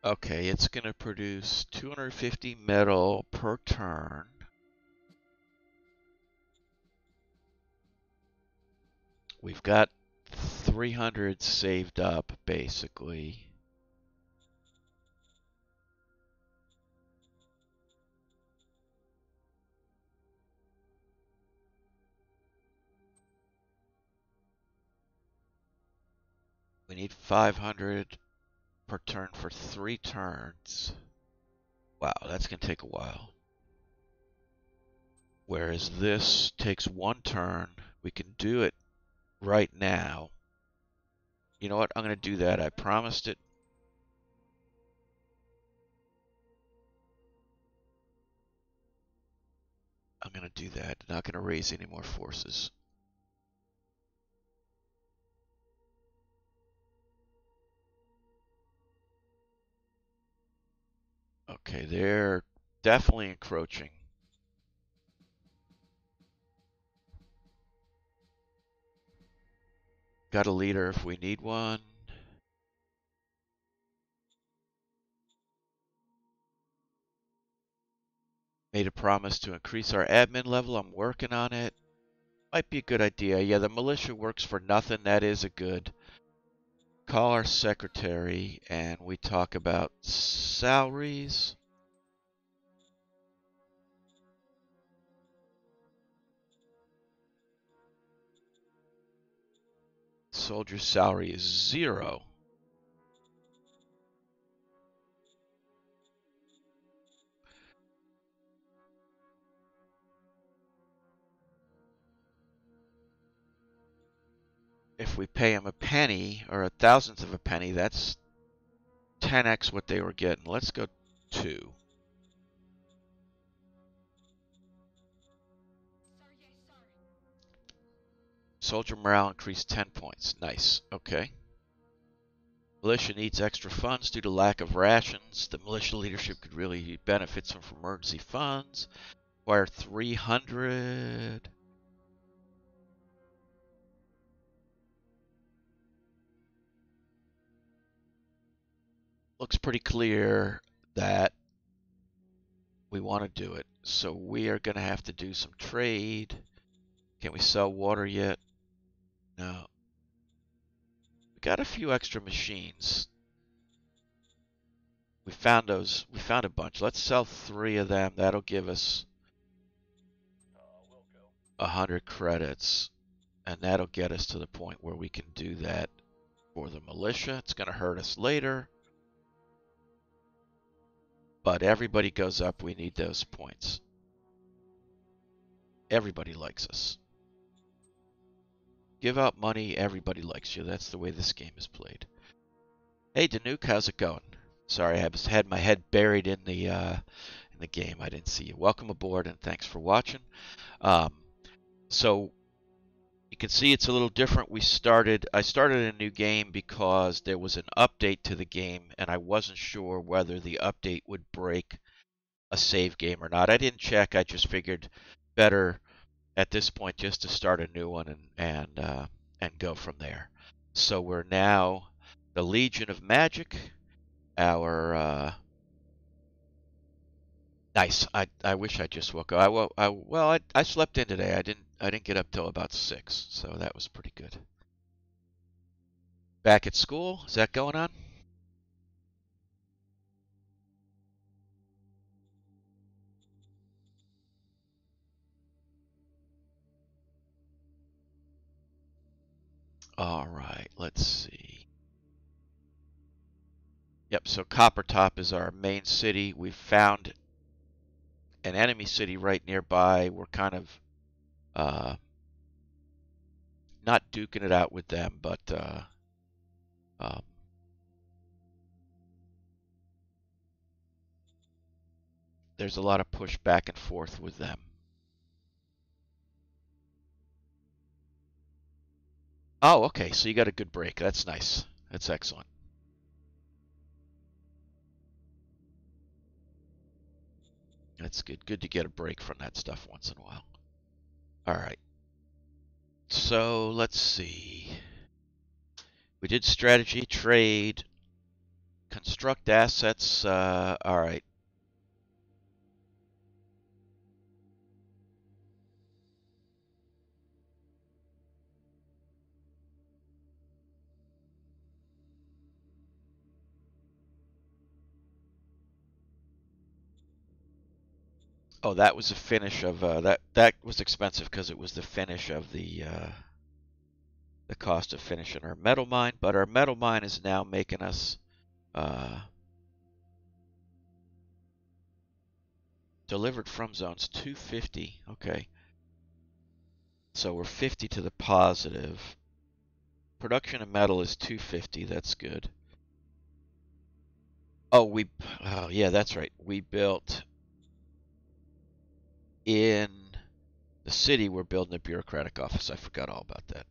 Okay, it's going to produce 250 metal per turn. We've got 300 saved up, basically. We need 500 per turn for 3 turns. Wow, that's going to take a while. Whereas this takes 1 turn. We can do it right now. You know what? I'm going to do that. I promised it. I'm going to do that. Not going to raise any more forces. Okay, they're definitely encroaching. Got a leader if we need one. Made a promise to increase our admin level. I'm working on it. Might be a good idea. Yeah, the militia works for nothing. That is a good. Call our secretary and we talk about salaries. Soldier's salary is 0. If we pay him a penny or a thousandth of a penny, that's 10x what they were getting. Let's go 2. Sir, yes, sir. Soldier morale increased 10 points. Nice. Okay. Militia needs extra funds due to lack of rations. The militia leadership could really benefit from emergency funds. Require 300. Looks pretty clear that we want to do it. So we are going to have to do some trade. Can we sell water yet? No. We got a few extra machines. We found those. We found a bunch. Let's sell 3 of them. That'll give us 100 credits. And that'll get us to the point where we can do that for the militia. It's going to hurt us later. But everybody goes up. We need those points. Everybody likes us. Give out money. Everybody likes you. That's the way this game is played. Hey, Danuke, how's it going? Sorry, I had my head buried in the game. I didn't see you. Welcome aboard, and thanks for watching. So, can see it's a little different. I started a new game because there was an update to the game, and I wasn't sure whether the update would break a save game or not. I didn't check. I just figured better at this point just to start a new one and go from there. So we're now the Legion of Magic. Our nice. I wish I just woke up. I slept in today. I didn't get up till about 6, so that was pretty good. Back at school, is that going on? All right, let's see. Yep, so Coppertop is our main city. We've found an enemy city right nearby. We're kind of not duking it out with them, but um, there's a lot of push back and forth with them. Oh, okay, so you got a good break. That's nice. That's excellent. That's good. Good to get a break from that stuff once in a while. All right. So let's see. We did strategy, trade, construct assets. All right. Oh, that was the finish of that was expensive because it was the finish of the cost of finishing our metal mine, but our metal mine is now making us delivered from zones 250. Okay. So we're 50 to the positive. Production of metal is 250. That's good. Oh, yeah, that's right. We built in the city, we're building a bureaucratic office. I forgot all about that.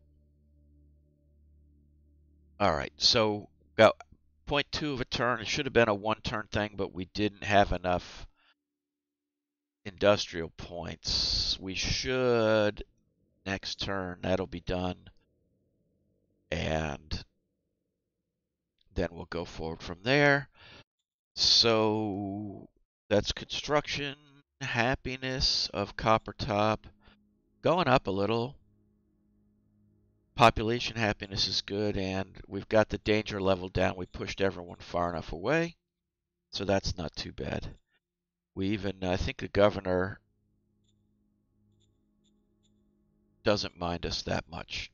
All right, so got 0.2 of a turn. It should have been a 1-turn thing, but we didn't have enough industrial points. We should, next turn, that'll be done. And then we'll go forward from there. So that's construction, happiness of Coppertop going up a little. Population happiness is good, and we've got the danger level down. We pushed everyone far enough away, so that's not too bad. We even, I think the governor doesn't mind us that much.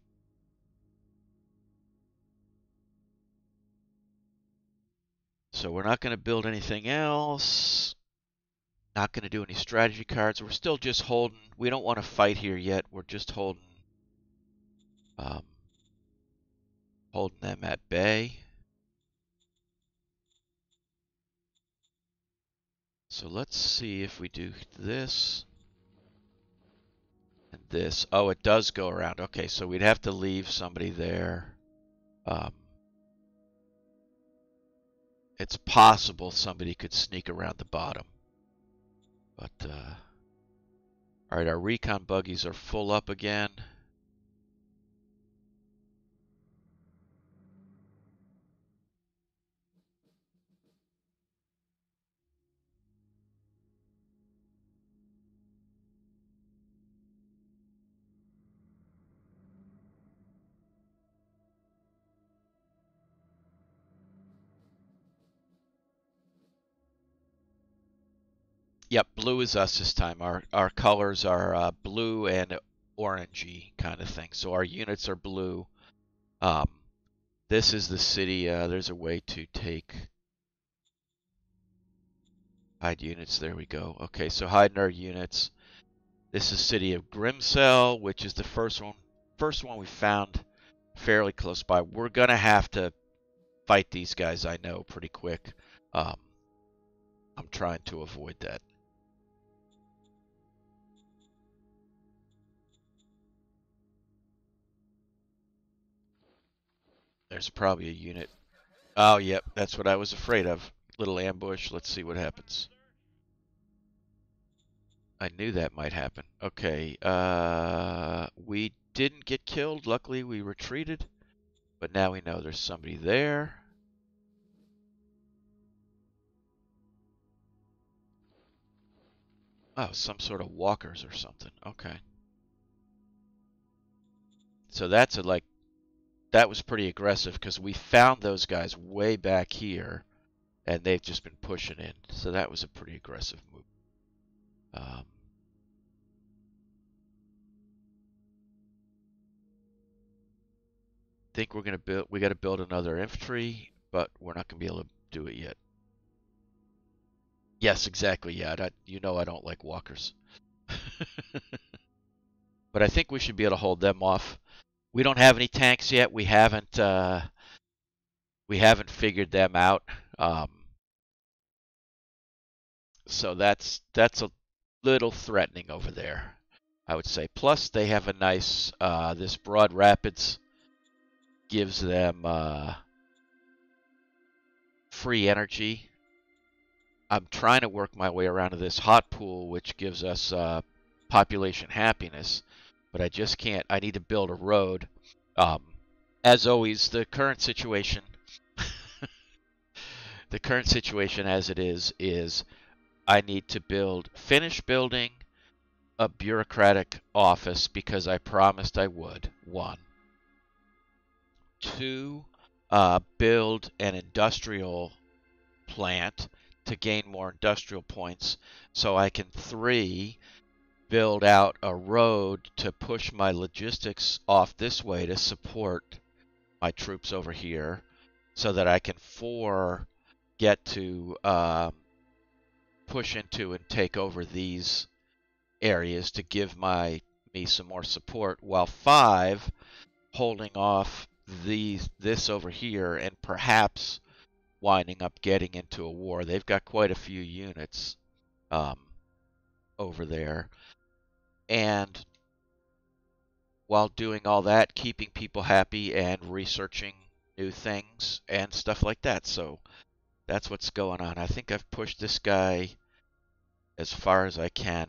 So we're not going to build anything else. Not going to do any strategy cards. We're still just holding. We don't want to fight here yet. We're just holding holding them at bay. So let's see if we do this and this. Oh, it does go around. Okay, so we'd have to leave somebody there. It's possible somebody could sneak around the bottom. But, all right, our recon buggies are full up again. Yep, blue is us this time. Our colors are blue and orangey kind of thing. So our units are blue. This is the city. There's a way to hide units. There we go. Okay, so hiding our units. This is city of Grimcell, which is the first one we found fairly close by. We're gonna have to fight these guys, I know, pretty quick. I'm trying to avoid that. There's probably a unit. Oh, yep, that's what I was afraid of. Little ambush. Let's see what happens. I knew that might happen. Okay, we didn't get killed. Luckily, we retreated. But now we know there's somebody there. Oh, some sort of walkers or something. Okay. So that's that was pretty aggressive because we found those guys way back here and they've just been pushing in. So that was a pretty aggressive move. Think we're gonna build. We got to build another infantry, but we're not gonna be able to do it yet. Yes, exactly. Yeah, you know I don't like walkers, but I think we should be able to hold them off. We don't have any tanks yet. We haven't figured them out. Um, so that's a little threatening over there, I would say. Plus, they have a nice this Broad Rapids gives them free energy. I'm trying to work my way around to this hot pool, which gives us population happiness, but I just can't. I need to build a road. Um, as always, the current situation, the current situation as it is I need to finish building a bureaucratic office because I promised I would. One, two, build an industrial plant to gain more industrial points so I can, three, build out a road to push my logistics off this way to support my troops over here so that I can, four, get to push into and take over these areas to give me some more support, while five, holding off this over here and perhaps winding up getting into a war. They've got quite a few units over there. And while doing all that, keeping people happy and researching new things and stuff like that. So that's what's going on. I think I've pushed this guy as far as I can.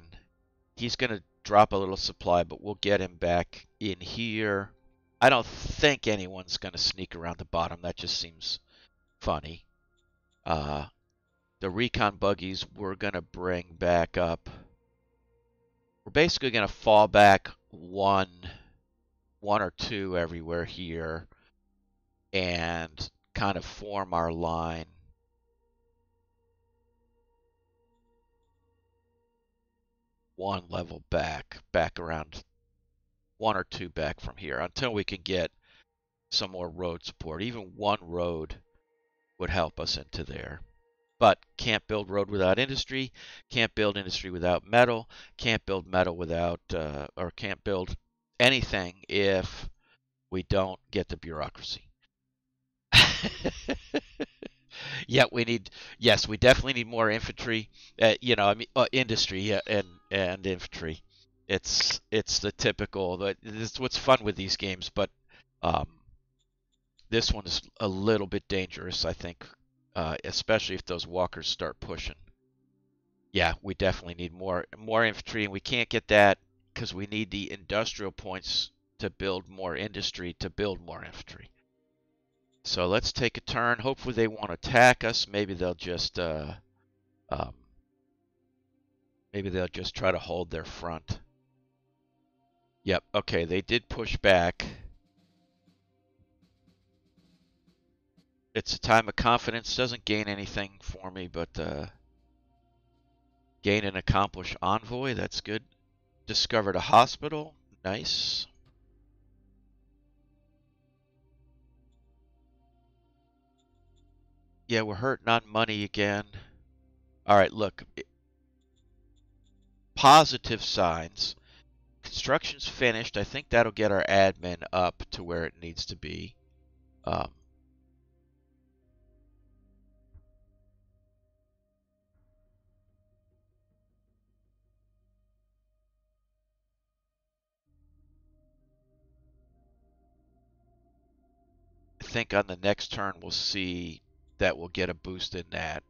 He's going to drop a little supply, but we'll get him back in here. I don't think anyone's going to sneak around the bottom. That just seems funny. The recon buggies we're going to bring back up. We're basically going to fall back one or two everywhere here and kind of form our line. One level back around one or two back from here until we can get some more road support. Even one road would help us into there. But can't build road without industry, can't build industry without metal, can't build metal without, or can't build anything if we don't get the bureaucracy. Yeah, yes, we definitely need more infantry. Industry, yeah, and infantry. It's the typical. It's what's fun with these games, but um, this one is a little bit dangerous, I think, especially if those walkers start pushing. Yeah, we definitely need more infantry, and we can't get that because we need the industrial points to build more industry to build more infantry. So let's take a turn. Hopefully they won't attack us. Maybe they'll just try to hold their front. Yep. Okay, they did push back. It's a time of confidence. Doesn't gain anything for me, but gain an accomplished envoy. That's good. Discovered a hospital. Nice. Yeah, we're hurting on money again. All right, look. Positive signs. Construction's finished. I think that'll get our admin up to where it needs to be. think on the next turn we'll see that we'll get a boost in that.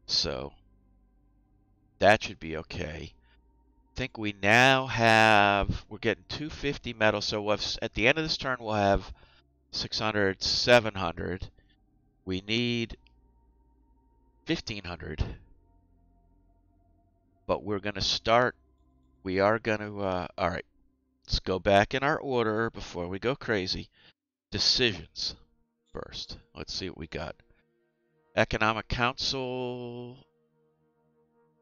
So that should be okay. I think we now have, we're getting 250 metal, so we'll have, at the end of this turn we'll have 600, 700. We need 1500. But we're going to start, we are going to, all right, let's go back in our order before we go crazy. Decisions first. Let's see what we got. Economic Council.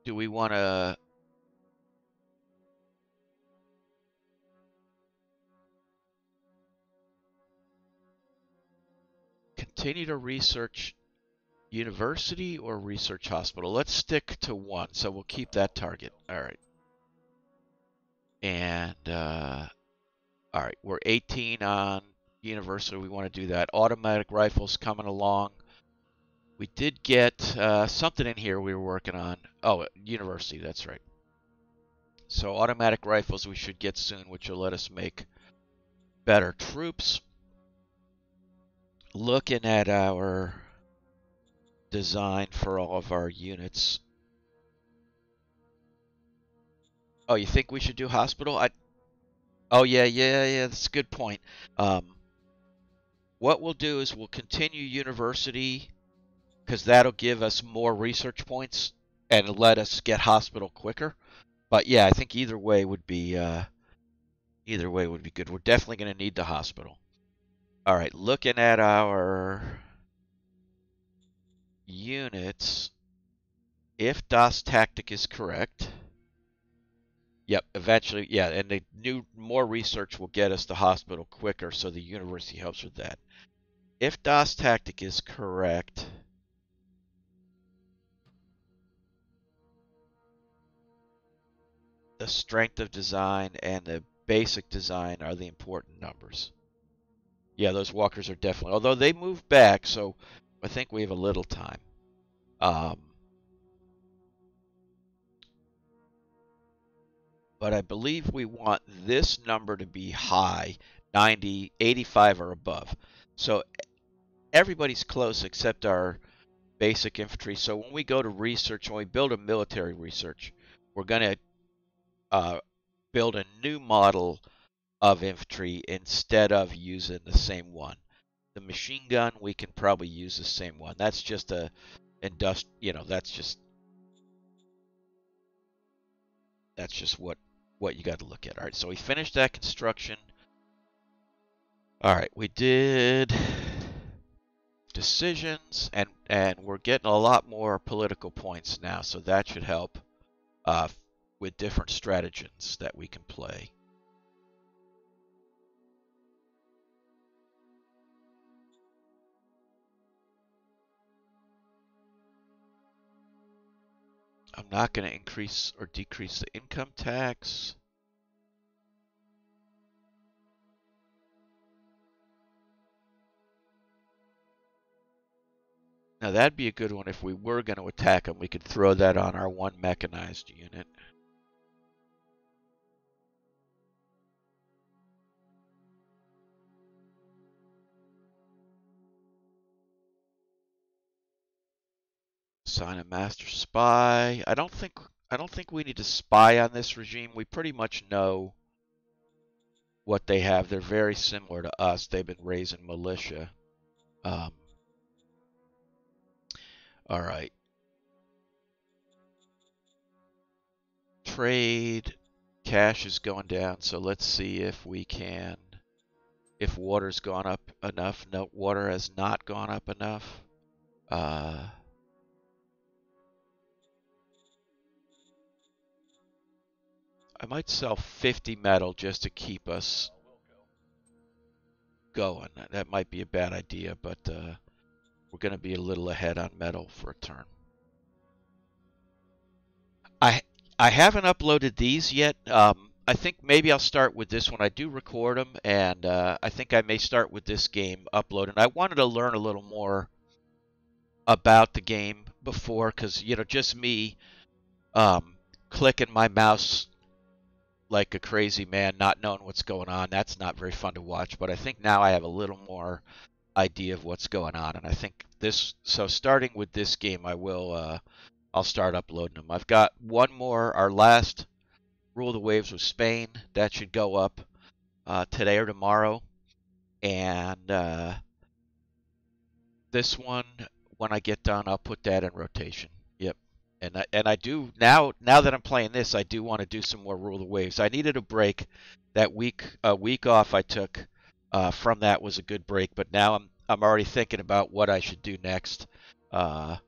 Do we want to continue to research university or research hospital? Let's stick to one, so we'll keep that target. All right. And, all right, we're 18 on university. We want to do that. Automatic rifles coming along. We did get something in here we were working on. Oh, university, that's right. So automatic rifles we should get soon, which will let us make better troops. Looking at our design for all of our units. Oh, you think we should do hospital? Oh, yeah, that's a good point. What we'll do is we'll continue university, because that'll give us more research points and let us get hospital quicker. But yeah, I think either way would be good. We're definitely going to need the hospital. All right, looking at our units, if Das Tactic is correct, yep, eventually, yeah, and the more research will get us the hospital quicker, so the university helps with that. If Das Tactic is correct, the strength of design and the basic design are the important numbers. Yeah, those walkers are definitely, although they move back, so I think we have a little time. But I believe we want this number to be high, 90, 85 or above. So everybody's close except our basic infantry. So when we go to research, when we build a military research, we're going to build a new model of infantry instead of using the same one. The machine gun, we can probably use the same one. That's just a that's just what you got to look at. All right, so we finished that construction. All right, we did decisions, and we're getting a lot more political points now, so that should help with different stratagems that we can play. I'm not going to increase or decrease the income tax. Now that'd be a good one if we were going to attack them. We could throw that on our one mechanized unit. Assign a master spy. I don't think we need to spy on this regime. We pretty much know what they have. They're very similar to us. They've been raising militia. All right. Trade. Cash is going down, so let's see if we can, if water's gone up enough. No, water has not gone up enough. I might sell 50 metal just to keep us going. That might be a bad idea, but we're going to be a little ahead on metal for a turn. I haven't uploaded these yet. I think maybe I'll start with this one. I do record them, and I think I may start with this game uploading. I wanted to learn a little more about the game before, because just me clicking my mouse like a crazy man, not knowing what's going on. That's not very fun to watch. But I think now I have a little more idea of what's going on. And I think this, so starting with this game, I'll start uploading them. I've got one more. Our last Rule of the Waves was Spain. That should go up today or tomorrow. And this one, when I get done, I'll put that in rotation. Yep. And I do now that I'm playing this, I do want to do some more Rule of the Waves. I needed a break. That week off I took from that was a good break, but now I'm already thinking about what I should do next. Another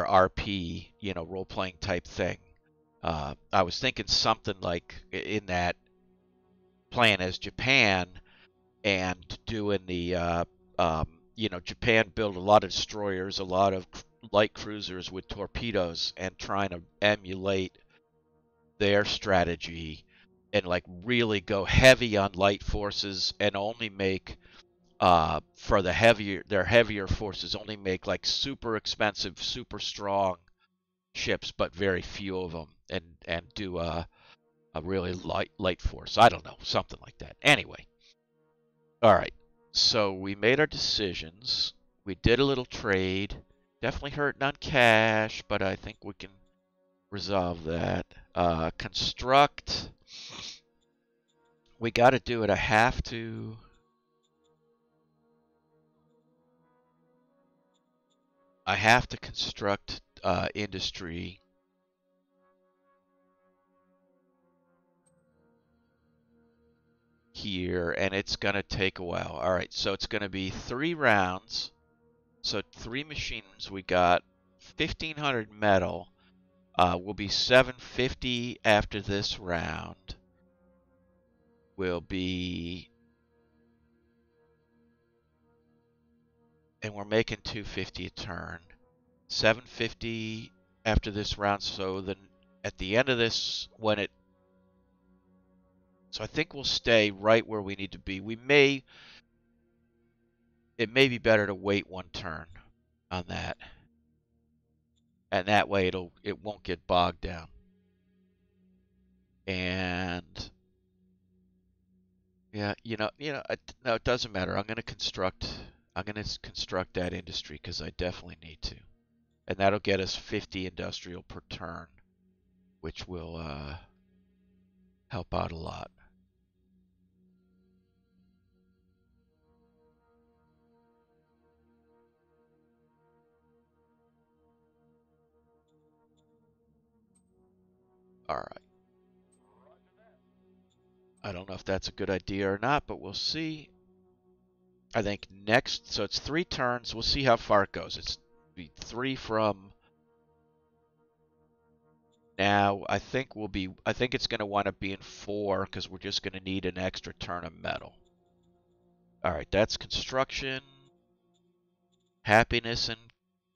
RP, role playing type thing. I was thinking something like in that, playing as Japan and doing the Japan built a lot of destroyers, a lot of light cruisers with torpedoes, and trying to emulate their strategy and like really go heavy on light forces and only make for their heavier forces, only make like super expensive, super strong ships, but very few of them, and do a really light force. I don't know, something like that. Anyway, all right. So we made our decisions. We did a little trade. Definitely hurting on cash, but I think we can resolve that. Construct. We got to do it. I have to construct industry. Here, and it's going to take a while. All right, so it's going to be 3 rounds. So 3 machines. We got 1,500 metal. Will be 750 after this round. Will be, and we're making 250 a turn. 750 after this round. So then at the end of this, so I think we'll stay right where we need to be. It may be better to wait 1 turn on that. And that way it won't get bogged down. And yeah, no, it doesn't matter. I'm going to construct that industry because I definitely need to. And that'll get us 50 industrial per turn, which will help out a lot. All right. I don't know if that's a good idea or not, but we'll see. I think next, so it's 3 turns. We'll see how far it goes. It's 3 from now. I think it's going to wind up being 4 because we're just going to need an extra turn of metal. All right, that's construction. Happiness and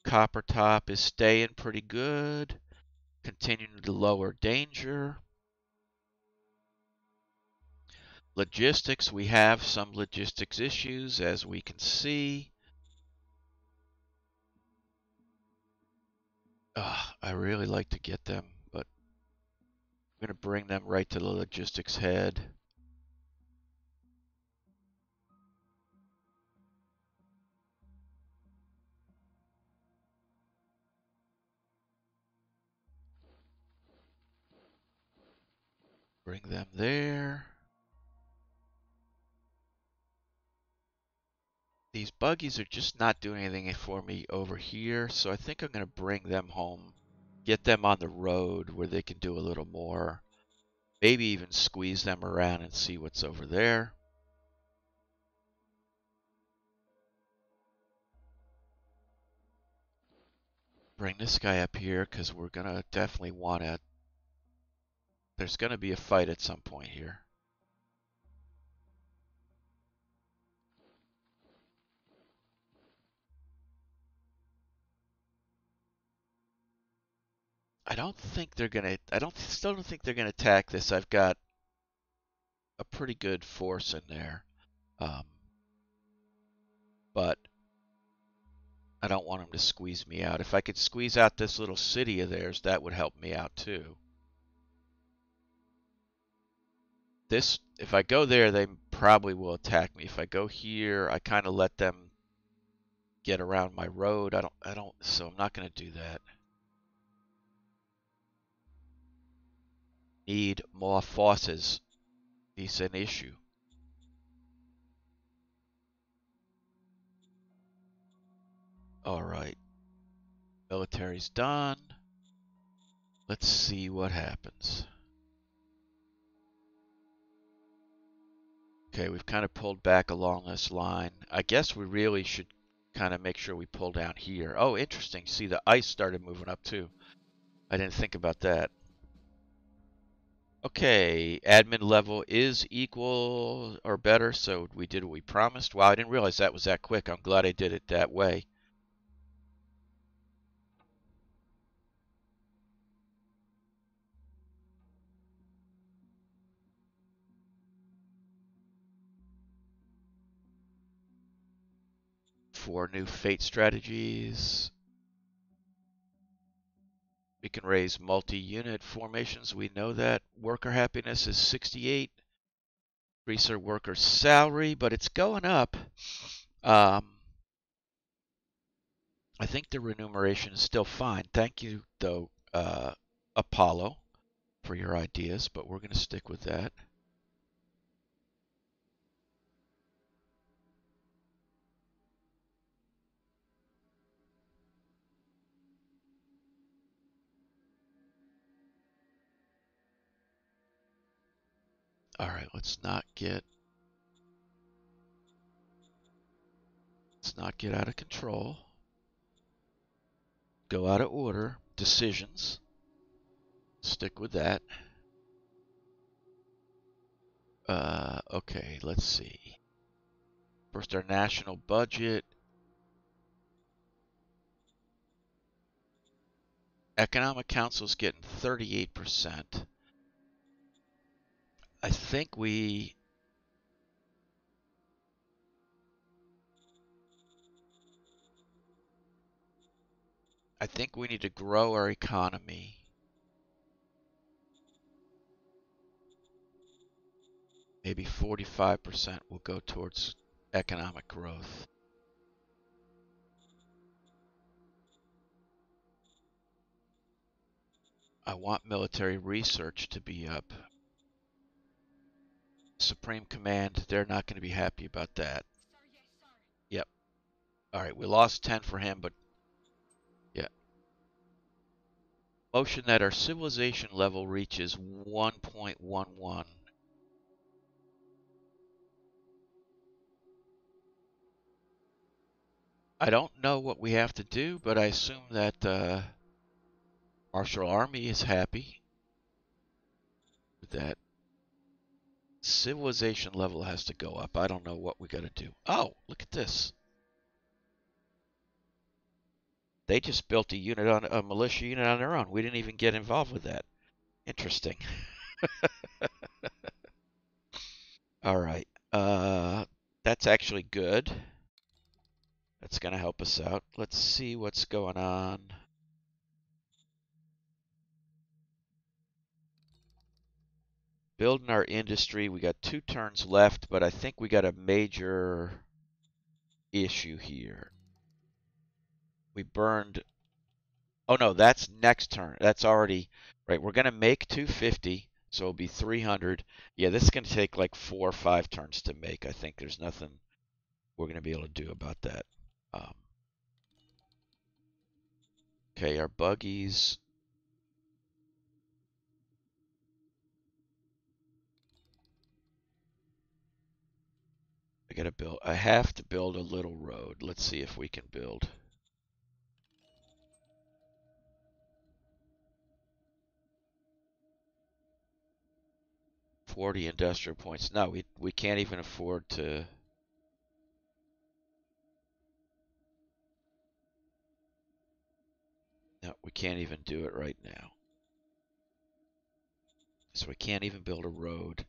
Coppertop is staying pretty good. Continuing to lower danger. Logistics, we have some logistics issues, as we can see. I really like to get them, but I'm going to bring them right to the logistics head. Bring them there. These buggies are just not doing anything for me over here, so I think I'm going to bring them home. Get them on the road where they can do a little more. Maybe even squeeze them around and see what's over there. Bring this guy up here because we're going to definitely want to. There's going to be a fight at some point here. I don't think they're going to. Still don't think they're going to attack this. I've got a pretty good force in there. But I don't want them to squeeze me out. If I could squeeze out this little city of theirs, that would help me out too. If I go there, they probably will attack me. If I go here, I kind of let them get around my road. So I'm not going to do that. Need more forces. It's an issue. All right. Military's done. Let's see what happens. Okay, we've kind of pulled back along this line. I guess we really should kind of make sure we pull down here. Oh, interesting. See, the ice started moving up too. I didn't think about that. Okay, admin level is equal or better, so we did what we promised. Wow, I didn't realize that was that quick. I'm glad I did it that way. For new fate strategies, we can raise multi-unit formations. We know that. Worker happiness is 68. Increase our worker salary, but it's going up. I think the remuneration is still fine. Thank you, though, Apollo, for your ideas, but we're going to stick with that. All right, let's not get out of control. Go out of order. Decisions. Stick with that. Okay, let's see. First, our national budget. Economic Council's getting 38%. I think we need to grow our economy. Maybe 45% will go towards economic growth. I want military research to be up. Supreme Command, they're not going to be happy about that. Sir, yes, sir. Yep. All right, we lost 10 for him, but yeah. Motion that our civilization level reaches 1.11. I don't know what we have to do, but I assume that Martial Army is happy with that. Civilization level has to go up. I don't know what we got to do. Oh, look at this. They just built a unit on a militia unit on their own. We didn't even get involved with that. Interesting. All right. That's actually good. That's going to help us out. Let's see what's going on. Building our industry. We got 2 turns left, but I think we got a major issue here. We burned. Oh no, that's next turn. That's already right. We're gonna make 250, so it'll be 300. Yeah, this is gonna take like 4 or 5 turns to make. I think there's nothing we're gonna be able to do about that. Okay, our buggies. I have to build a little road. Let's see if we can build. $40 industrial points. No, we can't even afford to. No, we can't even do it right now. So we can't even build a road.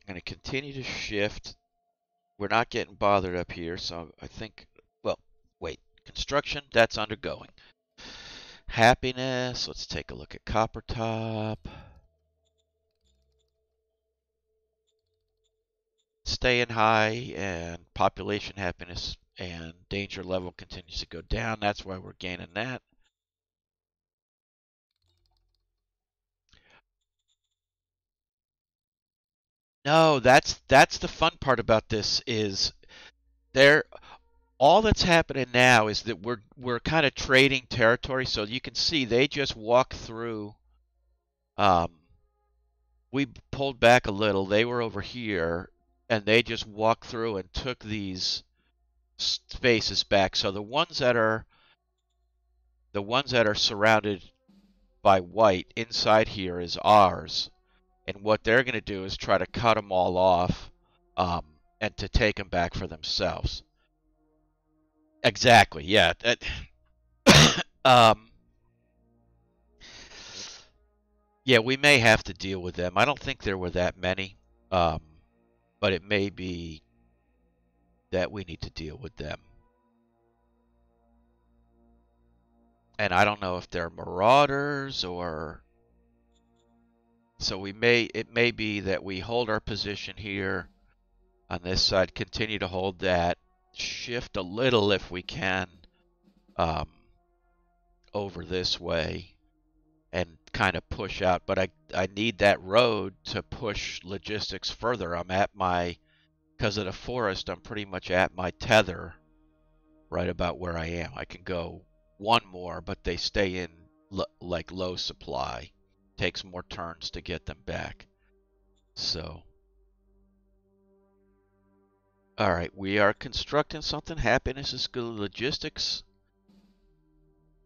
I'm going to continue to shift we're not getting bothered up here, so I think, well, wait, construction, that's undergoing. Happiness, let's take a look at Coppertop. Staying high, and population happiness and danger level continues to go down. That's why we're gaining that. No, that's the fun part about this is there all that's happening now is that we're kind of trading territory. So you can see they just walk through. Um, we pulled back a little. They were over here, and they just walked through and took these spaces back. So the ones that are surrounded by white inside here is ours, and what they're going to do is try to cut them all off, um, and to take them back for themselves. Exactly. Yeah. um, yeah, we may have to deal with them. I don't think there were that many, um, but it may be that we need to deal with them. And I don't know if they're marauders or so it may be that we hold our position here on this side, continue to hold that, shift a little if we can, um, over this way and kind of push out. But I need that road to push logistics further. I'm at my, because of the forest, I'm pretty much at my tether right about where I am. I can go one more, but they stay in like low supply. Takes more turns to get them back. So, all right, we are constructing something. Happiness is good. Logistics.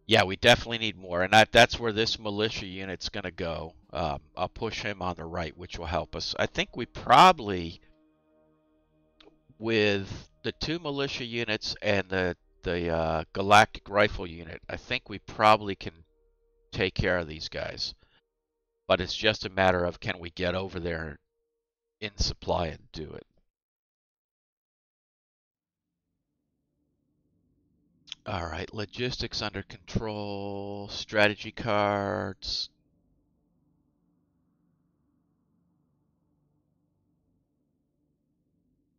Yeah, we definitely need more, and that's where this militia unit's going to go. I'll push him on the right, which will help us. I think we probably, with the two militia units and the galactic rifle unit, I think we probably can take care of these guys. But it's just a matter of can we get over there in supply and do it. All right, logistics under control, strategy cards.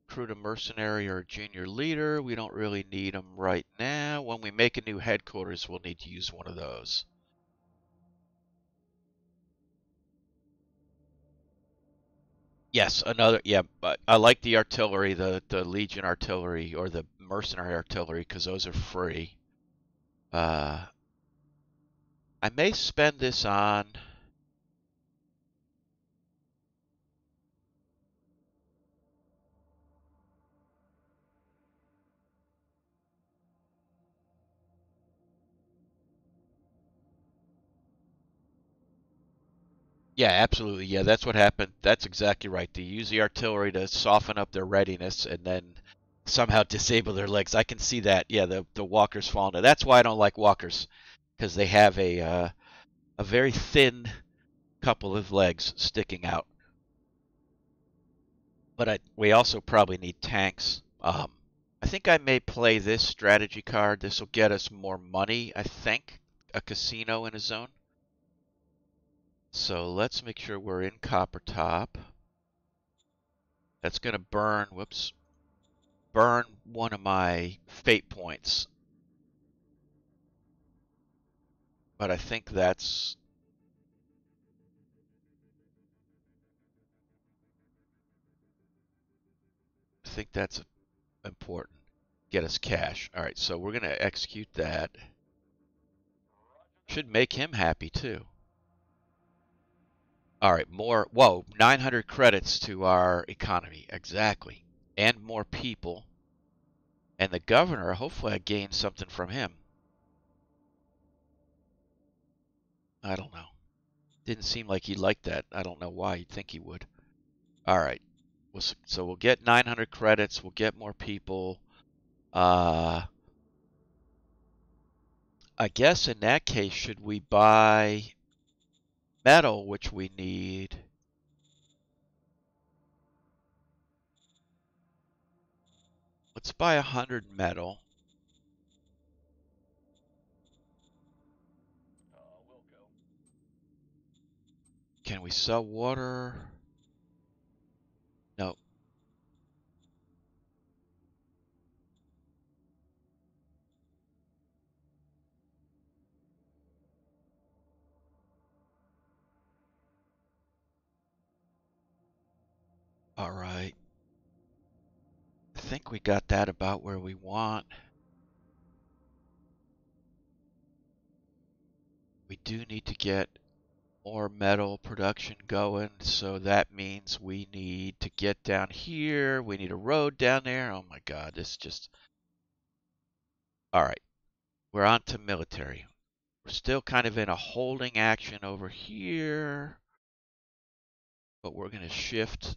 Recruit a mercenary or a junior leader. We don't really need them right now. When we make a new headquarters, we'll need to use one of those. Yes, another, yeah, but I like the artillery, the Legion artillery or the mercenary artillery because those are free. I may spend this on. Yeah, absolutely. Yeah, that's what happened. That's exactly right. They use the artillery to soften up their readiness and then somehow disable their legs. I can see that. Yeah, the walkers falling. That's why I don't like walkers because they have a very thin couple of legs sticking out. But we also probably need tanks. I think I may play this strategy card. This will get us more money, I think. A casino in a zone. So let's make sure we're in Coppertop. That's going to burn, whoops, burn one of my fate points. But I think that's important. Get us cash. All right, so we're going to execute that. Should make him happy too. All right, more. Whoa, 900 credits to our economy. Exactly. And more people. And the governor, hopefully I gained something from him. I don't know. Didn't seem like he liked that. I don't know why you'd think he would. All right. So we'll get 900 credits. We'll get more people. I guess in that case, should we buy metal, which we need? Let's buy 100 metal. Will go. Can we sell water? No. All right. I think we got that about where we want. We do need to get more metal production going, so that means we need to get down here. We need a road down there. Oh my God, this just... All right, we're on to military. We're still kind of in a holding action over here, but we're going to shift.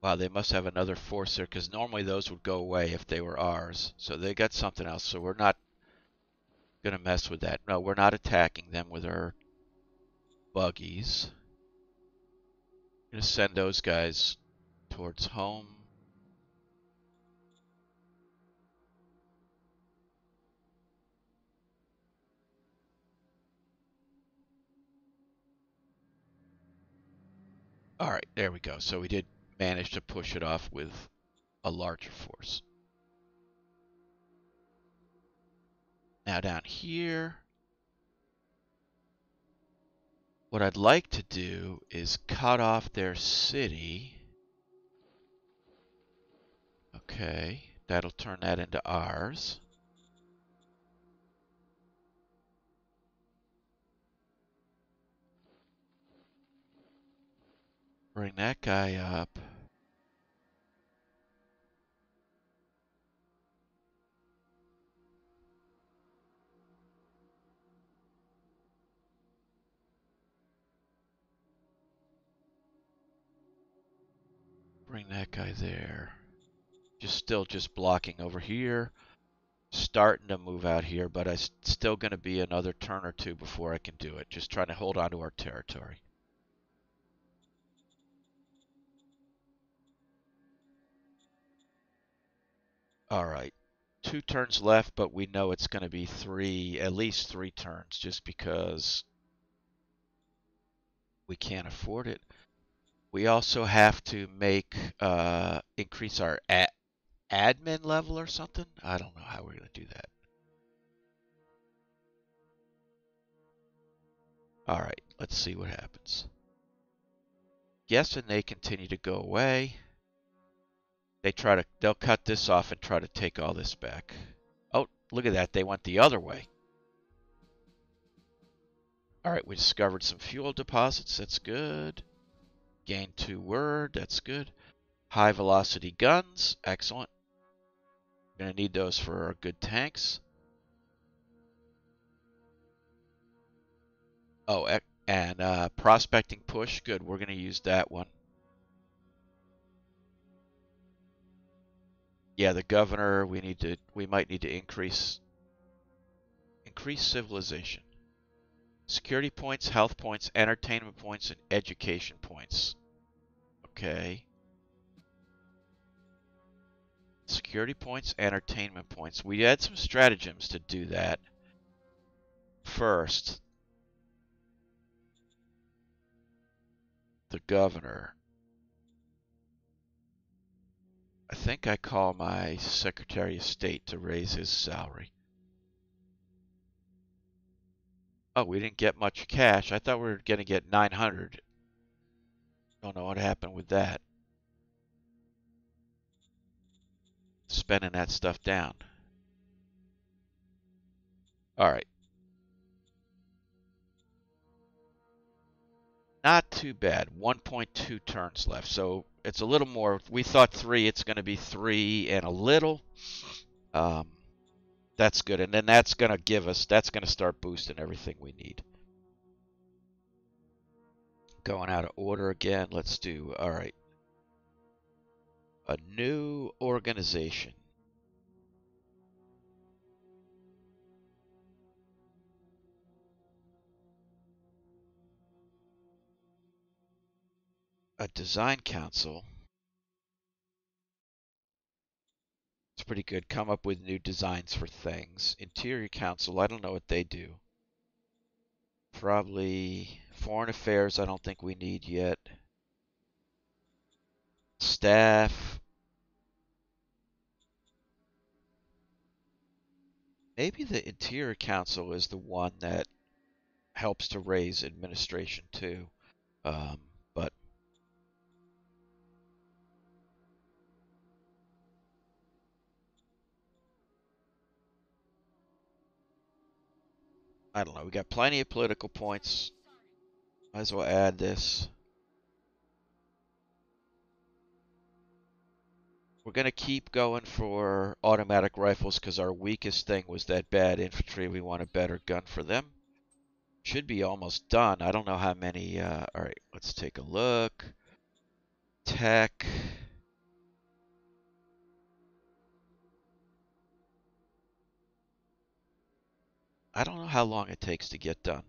Wow, they must have another force there, because normally those would go away if they were ours. So they got something else, so we're not going to mess with that. No, we're not attacking them with our buggies. Going to send those guys towards home. All right, there we go. So we did manage to push it off with a larger force. Now down here, what I'd like to do is cut off their city. Okay, that'll turn that into ours. Bring that guy up. Bring that guy there. Still just blocking over here. Starting to move out here, but it's still going to be another turn or two before I can do it. Just trying to hold on to our territory. All right. 2 turns left, but we know it's going to be at least 3 turns, just because we can't afford it. We also have to increase our admin level or something. I don't know how we're going to do that. All right, let's see what happens. Yes, and they continue to go away. They'll cut this off and try to take all this back. Oh, look at that. They went the other way. All right, we discovered some fuel deposits. That's good. Gained 2 word. That's good. High velocity guns. Excellent. We're going to need those for our good tanks. Oh, and prospecting push. Good. We're going to use that one. Yeah, the governor. We might need to increase civilization. Security points, health points, entertainment points, and education points. Okay. Security points, entertainment points. We had some stratagems to do that. First, the governor. I think I call my Secretary of State to raise his salary. Oh, we didn't get much cash. I thought we were going to get 900. Don't know what happened with that. Spending that stuff down. All right. Not too bad. 1.2 turns left. So it's a little more. We thought 3. It's going to be 3 and a little. That's good. And then that's going to give us, that's going to start boosting everything we need. Going out of order again. Let's do, all right. A new organization. A design council. It's pretty good. Come up with new designs for things. Interior council, I don't know what they do. Probably foreign affairs, I don't think we need yet. Staff. Maybe the interior council is the one that helps to raise administration too. But I don't know. We got plenty of political points. Might as well add this. We're going to keep going for automatic rifles because our weakest thing was that bad infantry. We want a better gun for them. Should be almost done. I don't know how many. All right, let's take a look. Tech. I don't know how long it takes to get done.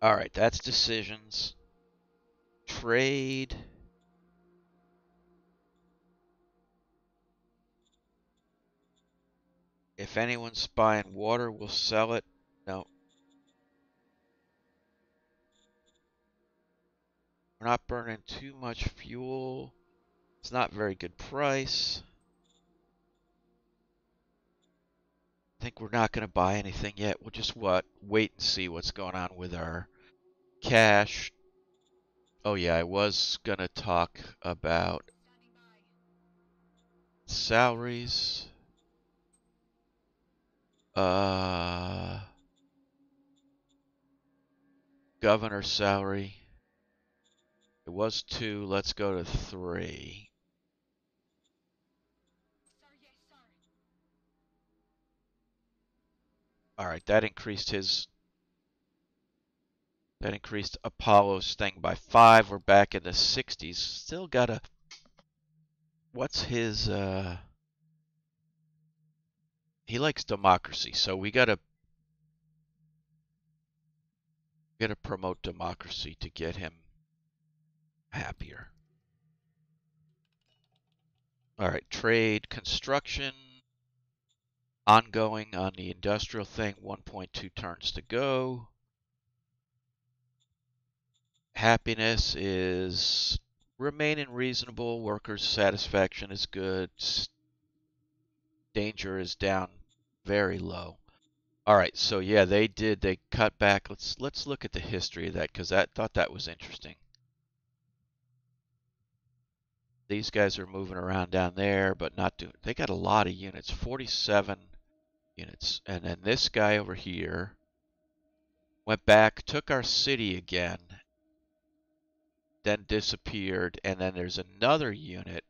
All right, that's decisions. Trade. If anyone's buying water, we'll sell it. No. We're not burning too much fuel. It's not very good price. I think we're not going to buy anything yet. We'll just wait and see what's going on with our cash. Oh yeah, I was going to talk about salaries. Governor salary. It was 2. Let's go to 3. All right, that increased Apollo's thing by 5. We're back in the 60s. Still got a, what's his, he likes democracy, so we gotta promote democracy to get him happier. All right, trade, construction, ongoing on the industrial thing, 1.2 turns to go. Happiness is remaining reasonable. Workers' satisfaction is good. Danger is down very low. All right, so yeah, they cut back. Let's look at the history of that because I thought that was interesting. These guys are moving around down there, but not doing. They got a lot of units, 47 units, and then this guy over here went back, took our city again, then disappeared, and then there's another unit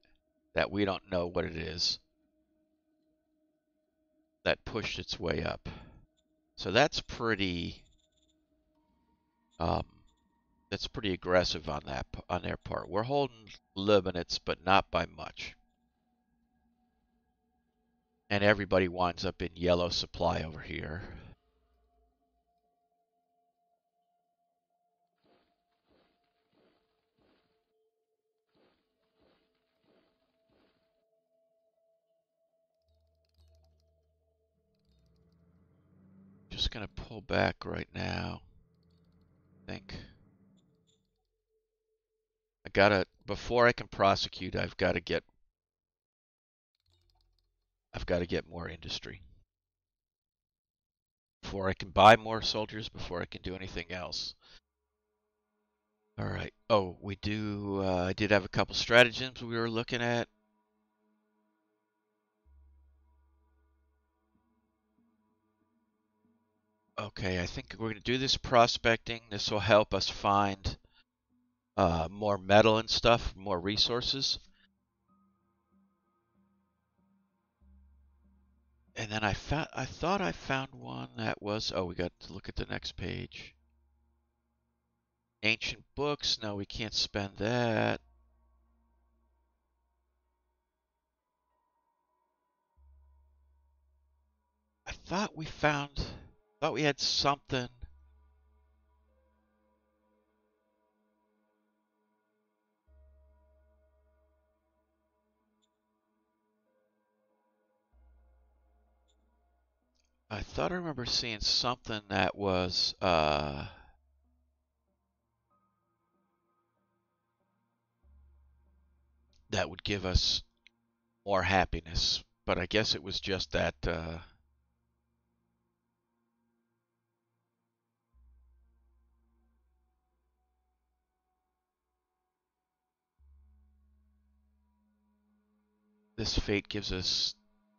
that we don't know what it is that pushed its way up. So that's pretty aggressive on their part. We're holding Leibniz, but not by much. And everybody winds up in yellow supply over here. Just gonna pull back right now. I think before I can prosecute, I've got to get more industry. Before I can buy more soldiers, before I can do anything else. All right. Oh, we do. I did have a couple stratagems we were looking at. Okay, I think we're going to do this prospecting. This will help us find more metal and stuff, more resources. And then I thought I found one that was, oh, we got to look at the next page. Ancient books, no, we can't spend that. I thought we had something. I thought I remember seeing something that was, that would give us more happiness, but I guess it was just that, this fate gives us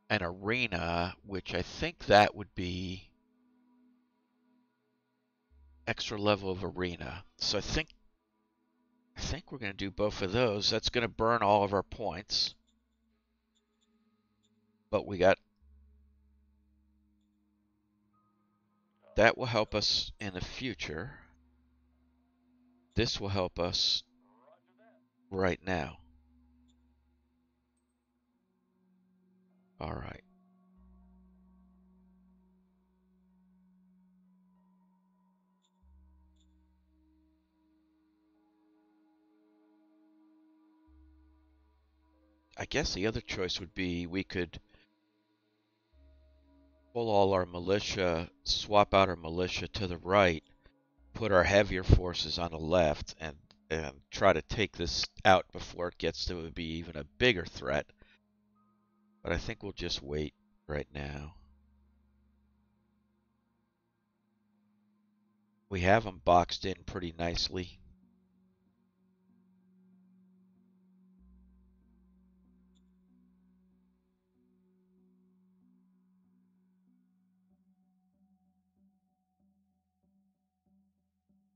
an arena, which I think that would be extra level of arena. So I think we're going to do both of those. That's going to burn all of our points. But we got that will help us in the future. This will help us right now. All right. I guess the other choice would be we could pull all our militia, swap out our militia to the right, put our heavier forces on the left, and try to take this out before it gets to be even a bigger threat. But I think we'll just wait right now. We have them boxed in pretty nicely.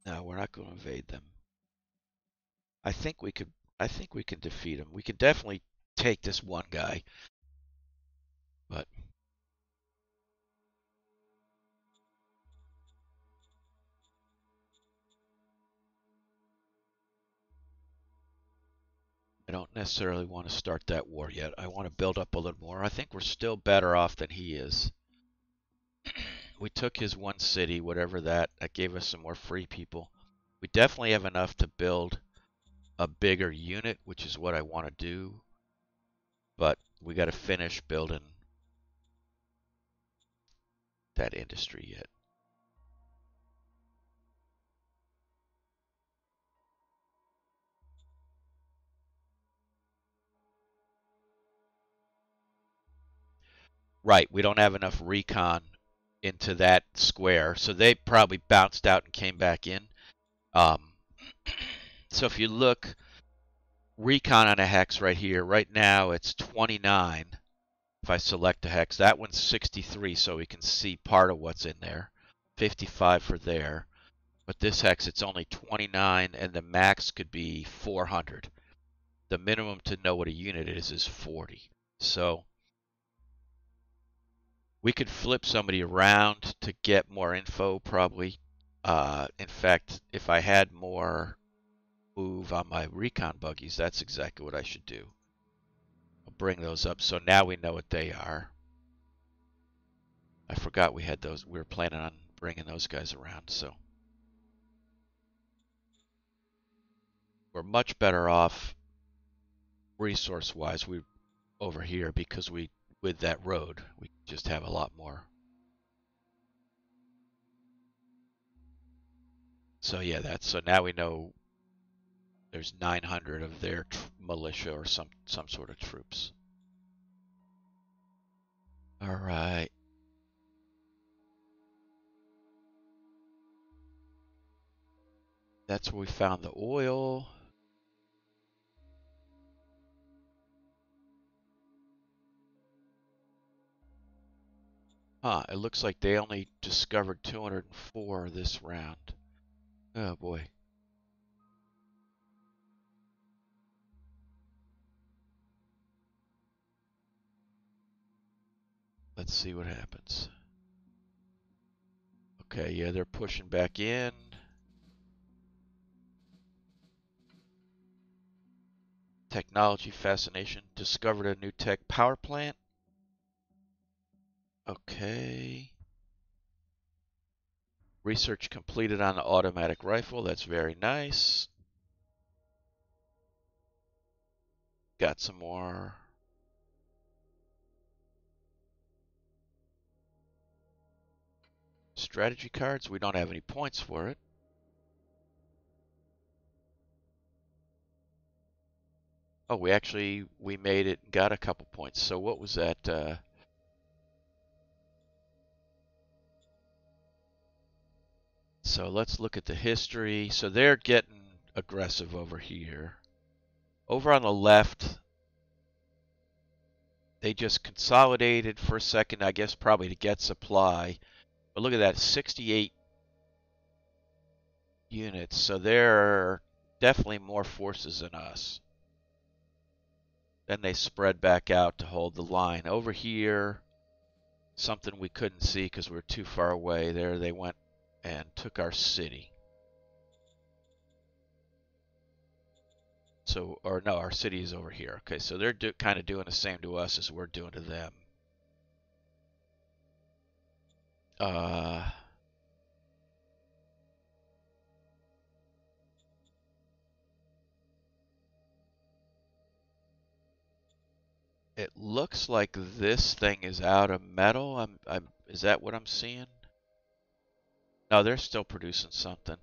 No, we're not going to invade them. I think we could. I think we can defeat them. We could definitely take this one guy, but I don't necessarily want to start that war yet. I want to build up a little more. I think we're still better off than he is. We took his one city, whatever that gave us some more free people. We definitely have enough to build a bigger unit, which is what I want to do. But we got to finish building that industry yet. Right, we don't have enough recon into that square, so they probably bounced out and came back in. Um, so if you look, recon on a hex right here, right now it's 29. If I select a hex, that one's 63, so we can see part of what's in there. 55 for there. But this hex, it's only 29, and the max could be 400. The minimum to know what a unit is 40. So we could flip somebody around to get more info, probably. In fact, if I had more move on my recon buggies, that's exactly what I should do. I'll bring those up so now we know what they are. I forgot we had those. We were planning on bringing those guys around, so we're much better off resource-wise over here because with that road we just have a lot more. So yeah, so now we know there's 900 of their militia or some sort of troops. All right. That's where we found the oil. Huh, it looks like they only discovered 204 this round. Oh boy. let's see what happens. Okay, yeah, they're pushing back in. Technology fascination. Discovered a new tech power plant. Okay. Research completed on the automatic rifle. That's very nice. Got some more. Strategy cards. We don't have any points for it. Oh, we made it and got a couple points. So what was that? So let's look at the history. So they're getting aggressive over here. Over on the left, they just consolidated for a second, I guess probably to get supply. But look at that, 68 units. So they're definitely more forces than us. Then they spread back out to hold the line. Over here, something we couldn't see because we were too far away. There they went and took our city. So, or no, our city is over here. Okay, so they're kind of doing the same to us as we're doing to them. It looks like this thing is out of metal. Is that what I'm seeing? No, they're still producing something.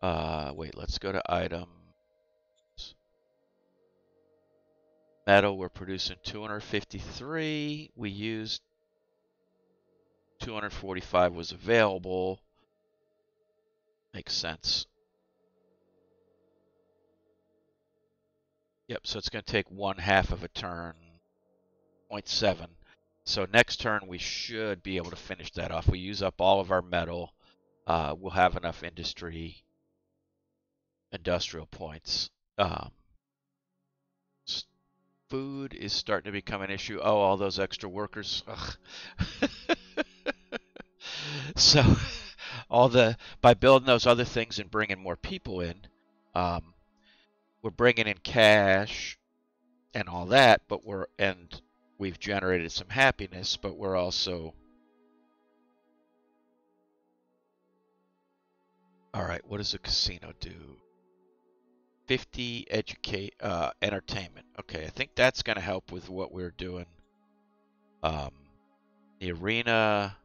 Wait, let's go to items. Metal, we're producing 253. We used 245 was available. Makes sense. Yep, so it's going to take 1/2 of a turn. 0.7. So next turn we should be able to finish that off. We use up all of our metal. We'll have enough industrial points. Food is starting to become an issue. Oh, all those extra workers. So by building those other things and bringing more people in, we're bringing in cash and all that, but we've generated some happiness, but we're also all right. What does a casino do? 50 entertainment. Okay, I think that's going to help with what we're doing. The arena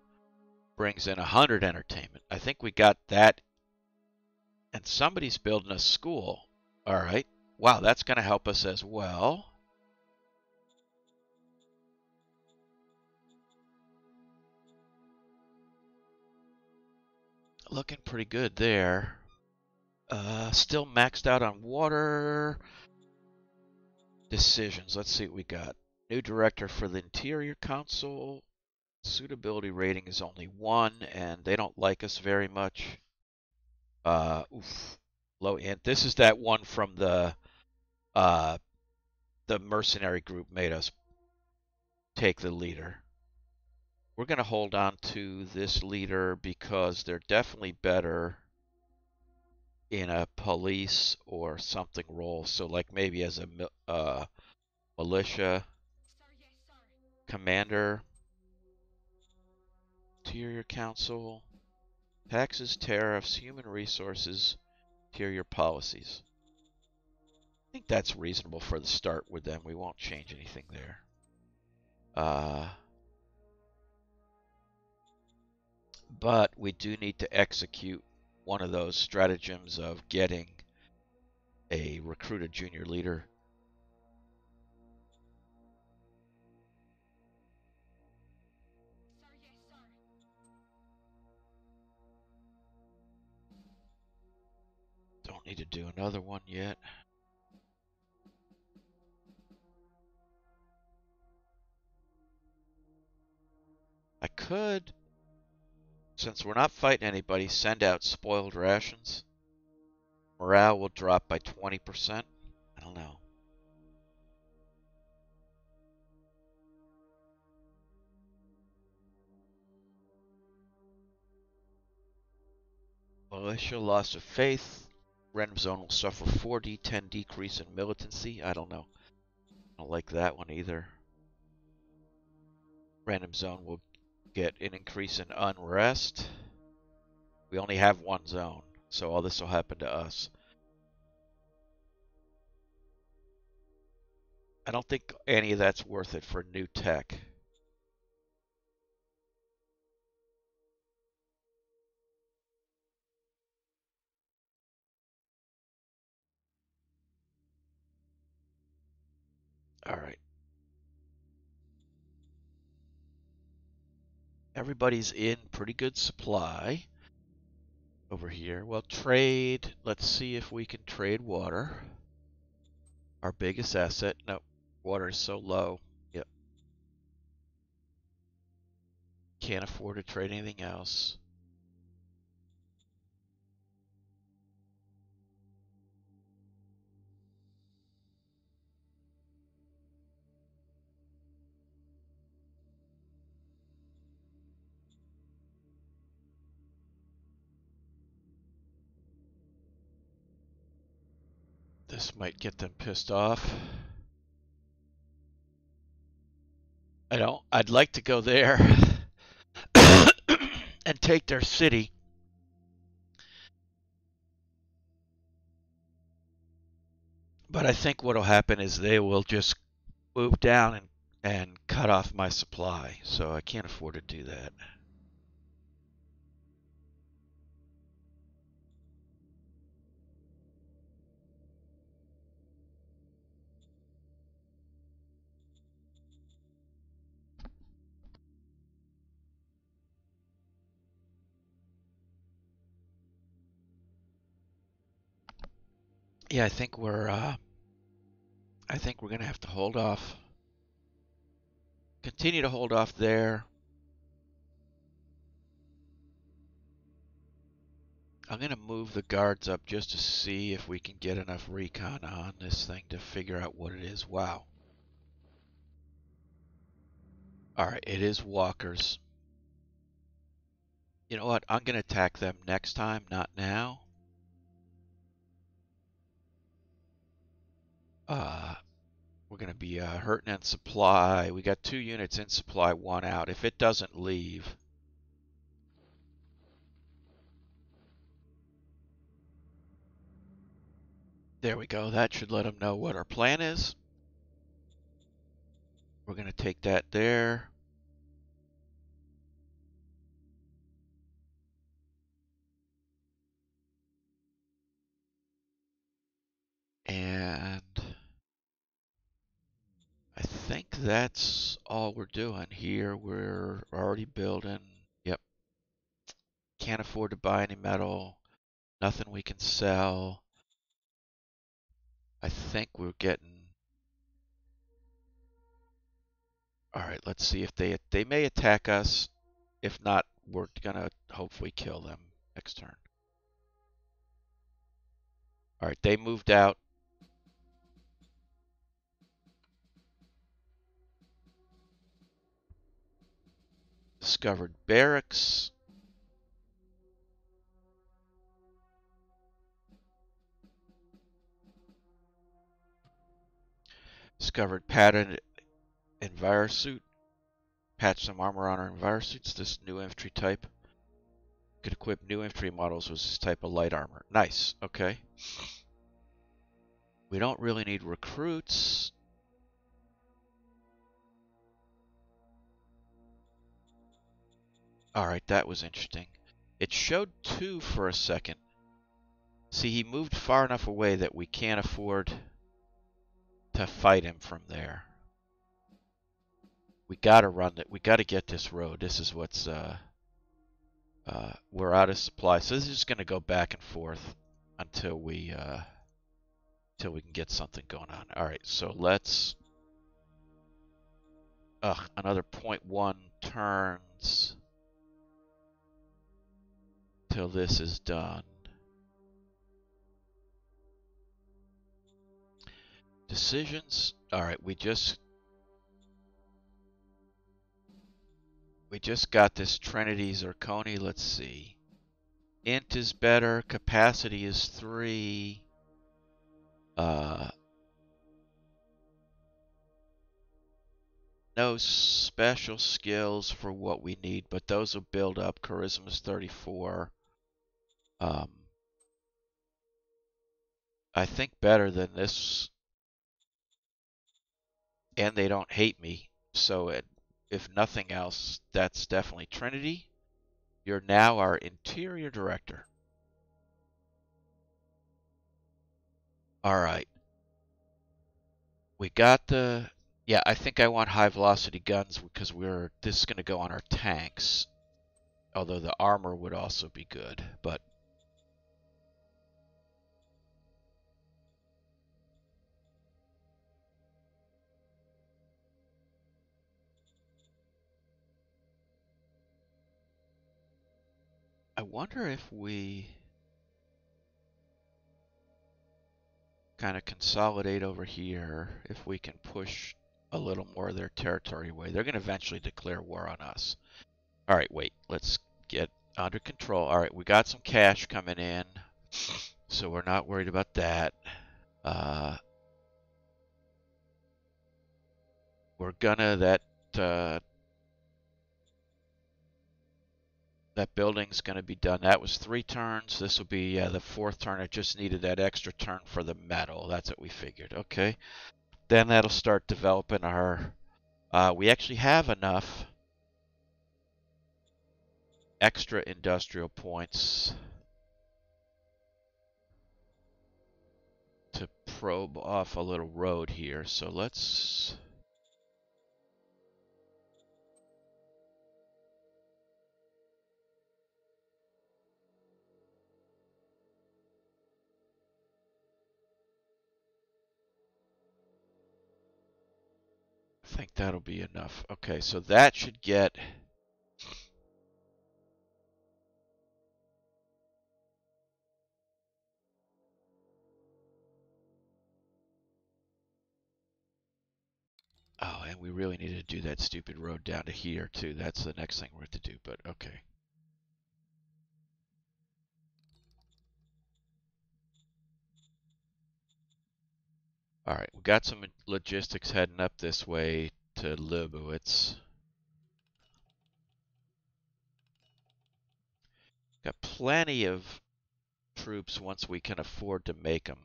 brings in 100 entertainment. I think we got that. And somebody's building a school. All right. Wow, that's going to help us as well. Looking pretty good there. Still maxed out on water. Decisions. Let's see what we got. New director for the Interior Council. Suitability rating is only 1, and they don't like us very much. Low int. This is that one from the mercenary group made us take the leader. We're going to hold on to this leader because they're definitely better in a police or something role. So like maybe as a militia commander. Interior Council. Taxes, tariffs, human resources, interior policies. I think that's reasonable for the start with them. We won't change anything there. But we do need to execute one of those stratagems of getting a recruited junior leader. Don't need to do another one yet. I could, since we're not fighting anybody, send out spoiled rations. Morale will drop by 20%. I don't know. Militia loss of faith. Random zone will suffer 4d10 decrease in militancy. I don't know. I don't like that one either. Random zone will get an increase in unrest. We only have one zone, so all this will happen to us. I don't think any of that's worth it for new tech. All right. Everybody's in pretty good supply over here. Well, trade. Let's see if we can trade water. Our biggest asset. No, water is so low. Yep. Can't afford to trade anything else. This might get them pissed off. I'd like to go there and take their city. But I think what'll happen is they will just move down and cut off my supply. So I can't afford to do that. Yeah, I think we're gonna have to hold off. Continue to hold off there. I'm gonna move the guards up just to see if we can get enough recon on this thing to figure out what it is. Wow. Alright, it is walkers. You know what? I'm gonna attack them next time, not now. We're gonna be hurting in supply. We got 2 units in supply, 1 out. If it doesn't leave, there we go. That should let them know what our plan is. We're gonna take that there. And I think that's all we're doing here. We're already building. Yep. Can't afford to buy any metal. Nothing we can sell. I think we're getting... Alright, let's see if they may attack us. If not, we're gonna hopefully kill them next turn. Alright, they moved out. Discovered barracks. Discovered patterned envirosuit. Patched some armor on our envirosuits. This new infantry type. Could equip new infantry models with this type of light armor. Nice. Okay. We don't really need recruits. Alright, that was interesting. It showed 2 for a second. See, he moved far enough away that we can't afford to fight him from there. We gotta run it. We gotta get this road. This is what's we're out of supply, so this is just gonna go back and forth until we can get something going on. All right, so let's. Another 0.1 turns till this is done. Decisions. All right, we just got this Trinity Zirconi. Let's see. Int is better. Capacity is 3. No special skills for what we need, but those will build up. Charisma's 34. I think better than this, and they don't hate me. So if nothing else, that's definitely Trinity. You're now our interior director. All right. We got the, yeah, I think I want high velocity guns because this is going to go on our tanks. Although the armor would also be good, but I wonder if we kind of consolidate over here, if we can push a little more of their territory away. They're going to eventually declare war on us. All right, wait, let's get under control. All right, we got some cash coming in, so we're not worried about that. We're gonna, that building's gonna be done. That was 3 turns. This will be the 4th turn. I just needed that extra turn for the metal. That's what we figured. Okay. Then that'll start developing our, we actually have enough extra industrial points to probe off a little road here. So let's, I think that'll be enough. Okay, so that should get, oh, and we really need to do that stupid road down to here too. That's the next thing we're to do, but okay. All right, we got some logistics heading up this way to Lubowitz. Got plenty of troops once we can afford to make them.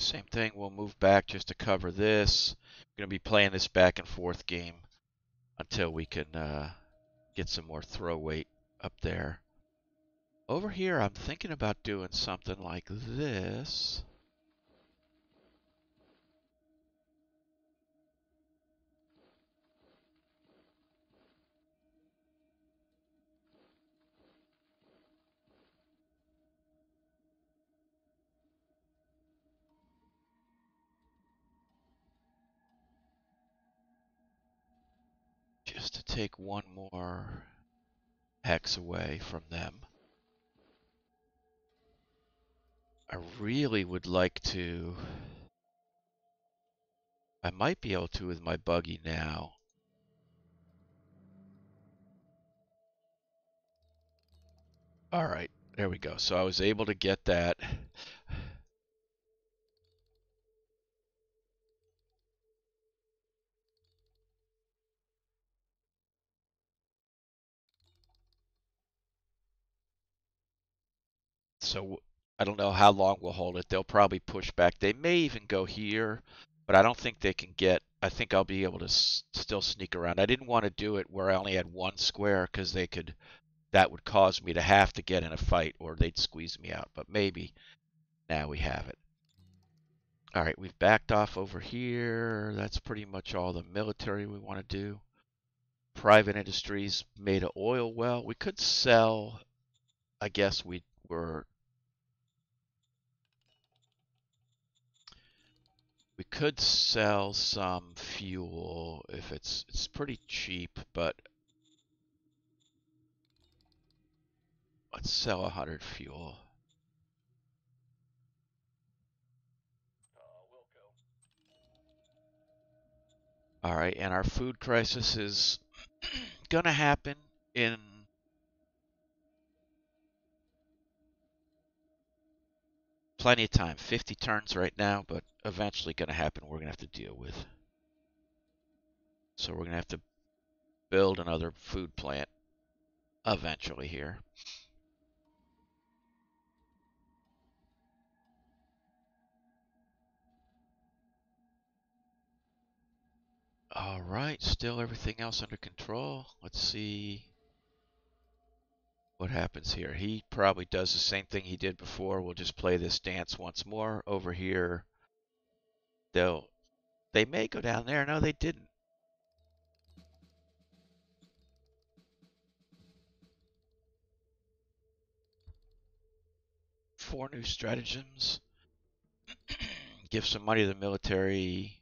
Same thing, we'll move back just to cover this. We're going to be playing this back and forth game until we can get some more throw weight up there. Over here, I'm thinking about doing something like this. Just to take one more hex away from them. I really would like to, I might be able to with my buggy now. All right, there we go. So I was able to get that. So I don't know how long we'll hold it. They'll probably push back. They may even go here, but I don't think they can get, I think I'll be able to still sneak around. I didn't want to do it where I only had 1 square because that would cause me to have to get in a fight or they'd squeeze me out. But maybe now we have it. All right, we've backed off over here. That's pretty much all the military we want to do. Private industries made an oil well. We could sell, I guess we could sell some fuel if it's pretty cheap, but Let's sell 100 fuel. Wilco. All right, and our food crisis is gonna happen in plenty of time. 50 turns right now, but eventually gonna happen. We're gonna have to deal with. So we're gonna have to build another food plant eventually here. All right, still everything else under control. Let's see what happens here. He probably does the same thing he did before. We'll just play this dance once more. Over here, they may go down there. No, they didn't. Four new stratagems. Give some money to the military.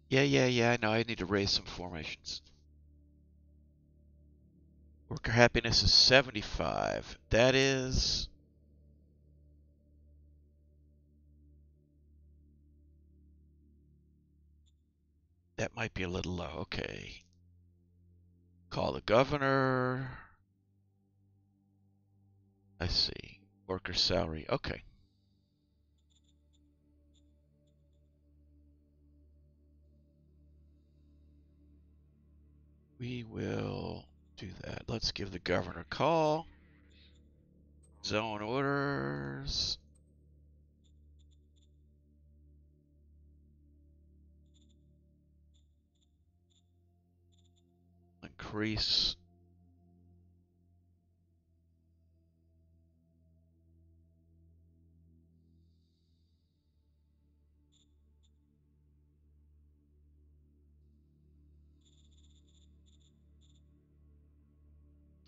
Yeah, I know. I need to raise some formations. Worker happiness is 75. That is... That might be a little low. Okay. Call the governor. I see. Worker salary. Okay. We will do that. Let's give the governor a call. Zone orders. Increase.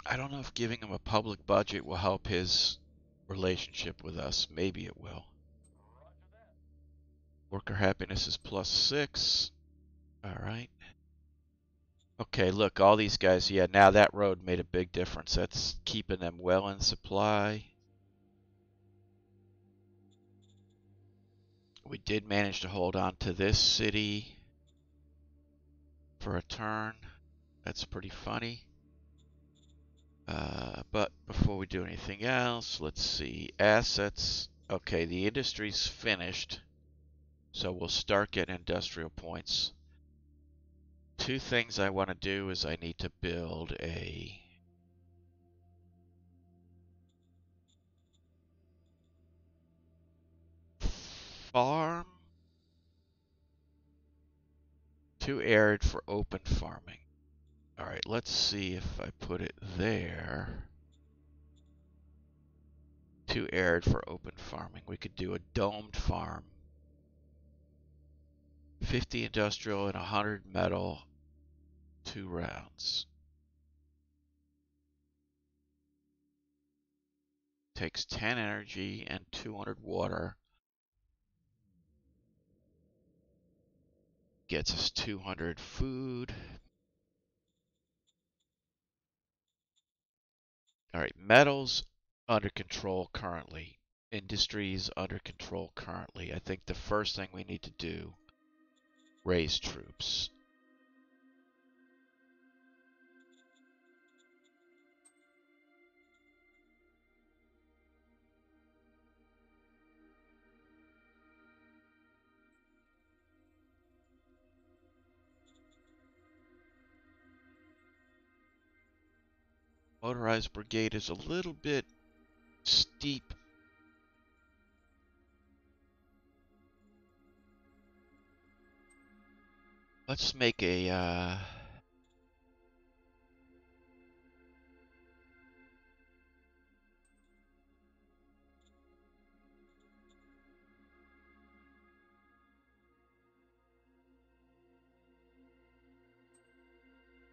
I don't know if giving him a public budget will help his relationship with us. Maybe it will. Roger that. Worker happiness is +6. All right. Okay, look, all these guys, yeah, now that road made a big difference. That's keeping them well in supply. We did manage to hold on to this city for a turn. That's pretty funny. But before we do anything else, let's see. Assets. Okay, the industry's finished. So we'll start getting industrial points. Two things I want to do is I need to build a farm. Too arid for open farming. All right, let's see if I put it there. Too arid for open farming. We could do a domed farm. 50 industrial and 100 metal. 2 rounds. Takes 10 energy and 200 water. Gets us 200 food. All right, metals under control currently. Industries under control currently. I think the first thing we need to do, raise troops. Motorized brigade is a little bit steep. Let's make a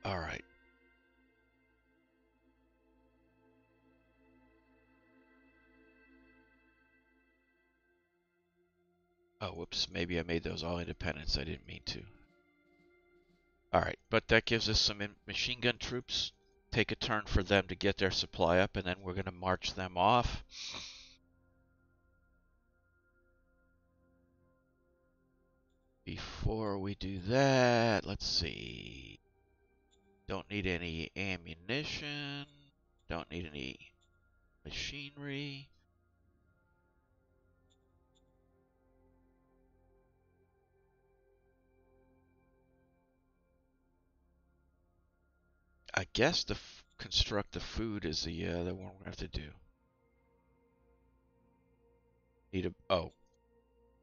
all right. Oh, whoops. Maybe I made those all independents. I didn't mean to. Alright, but that gives us some machine gun troops. Take a turn for them to get their supply up, and then we're going to march them off. Before we do that, let's see. Don't need any ammunition. Don't need any machinery. I guess the construct the food is the other one we have to do.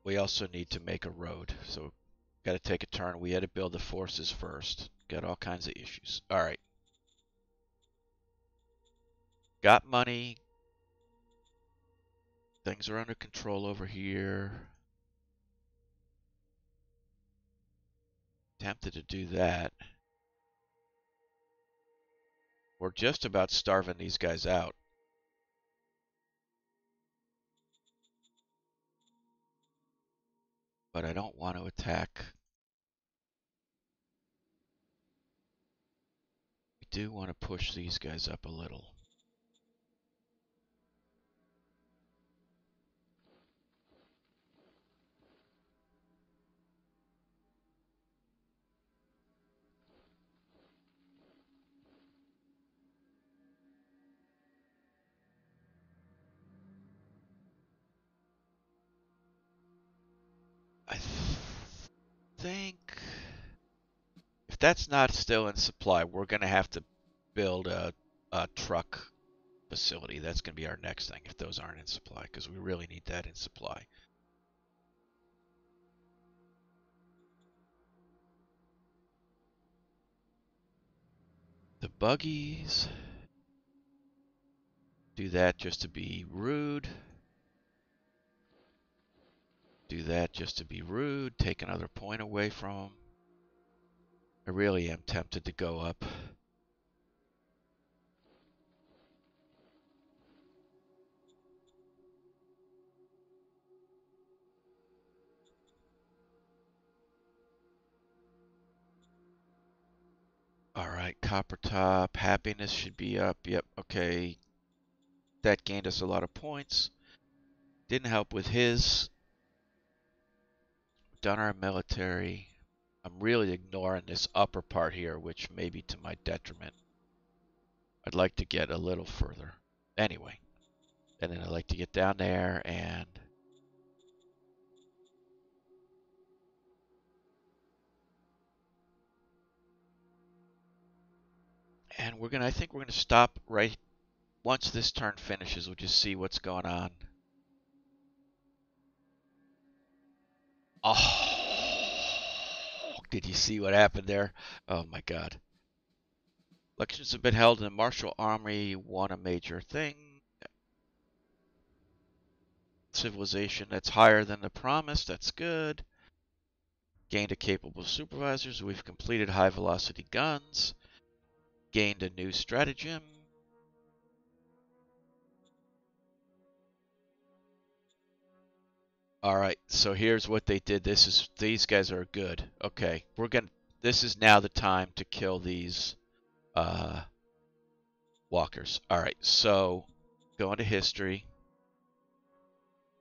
We also need to make a road. So got to take a turn. We had to build the forces first. Got all kinds of issues. All right. Got money. Things are under control over here. Tempted to do that. We're just about starving these guys out. But I don't want to attack. We do want to push these guys up a little. I think if that's not still in supply, we're going to have to build a truck facility. That's going to be our next thing if those aren't in supply, because we really need that in supply. The buggies. Do that just to be rude. Do that just to be rude. Take another point away from them. I really am tempted to go up. Alright, Coppertop. Happiness should be up. Yep, okay. That gained us a lot of points. Didn't help with his. Done our military. I'm really ignoring this upper part here, which may be to my detriment. I'd like to get a little further. Anyway. And then I'd like to get down there and... And I think we're gonna stop right once this turn finishes. We'll just see what's going on. Oh, did you see what happened there? Oh my God. Elections have been held and the Marshall Army won a major thing. Civilization that's higher than the promise. That's good. Gained a capable supervisors. We've completed high velocity guns. Gained a new stratagem. All right, so here's what they did. These guys are good. Okay, this is now the time to kill these walkers. All right, so go into history.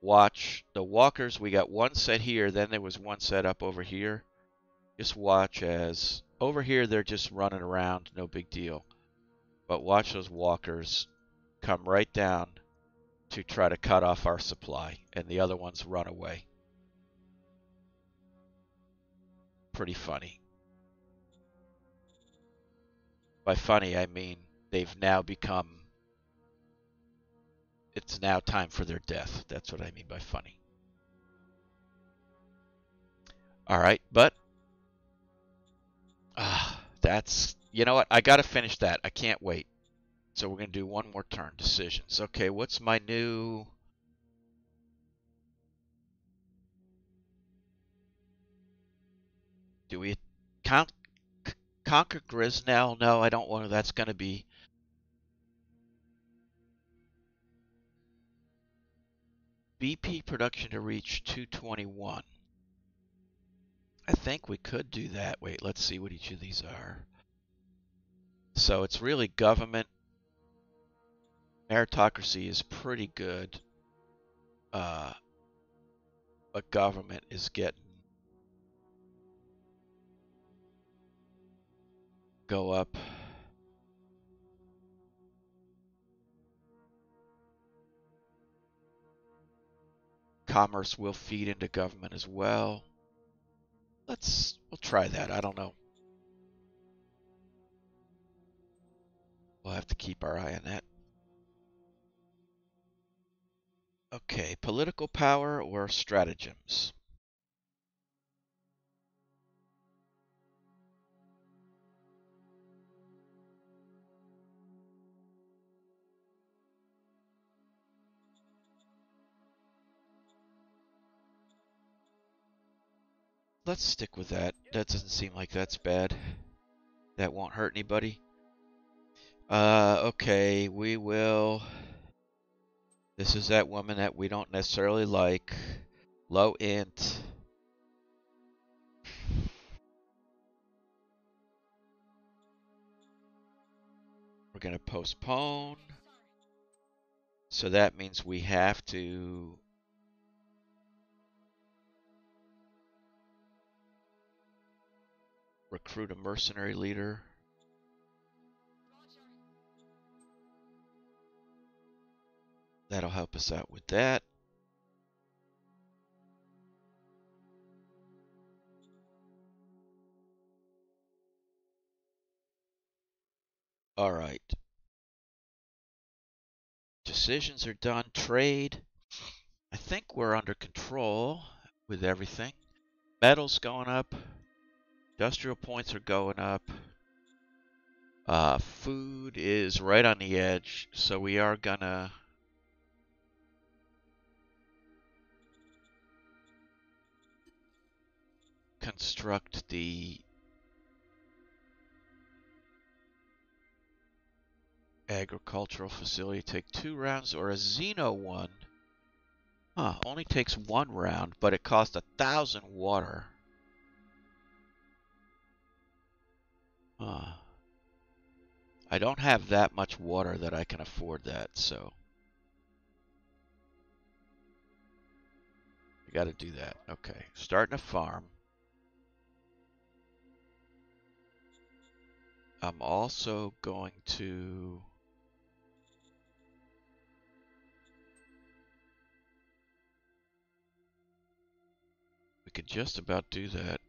Watch the walkers. We got one set here, then there was one set up over here. Just watch as over here they're just running around, no big deal. But watch those walkers come right down to try to cut off our supply, and the other ones run away. Pretty funny. By funny, I mean they've now become... It's now time for their death. That's what I mean by funny. Alright, but... that's... You know what? I gotta finish that. I can't wait. So we're going to do one more turn. Decisions. Okay, what's my new... Do we conquer Grisnell? No, I don't want to. That's going to be... BP production to reach 221. I think we could do that. Wait, let's see what each of these are. So it's really government. Meritocracy is pretty good. But government is getting go up. Commerce will feed into government as well. We'll try that. I don't know. We'll have to keep our eye on that. Okay, political power or stratagems? Let's stick with that. That doesn't seem like that's bad. That won't hurt anybody. Okay, we will. This is that woman that we don't necessarily like. Low int. We're going to postpone. Yes, sir. So that means we have to recruit a mercenary leader. Roger. That'll help us out with that. All right. Decisions are done. Trade. I think we're under control with everything. Metals going up. Industrial points are going up. Food is right on the edge, so we are gonna construct the agricultural facility. Take 2 rounds, or a Xeno one. Huh, only takes 1 round, but it costs 1,000 water. Huh. I don't have that much water that I can afford that, so I gotta do that. Okay, starting a farm. I'm also going to we could just about do that.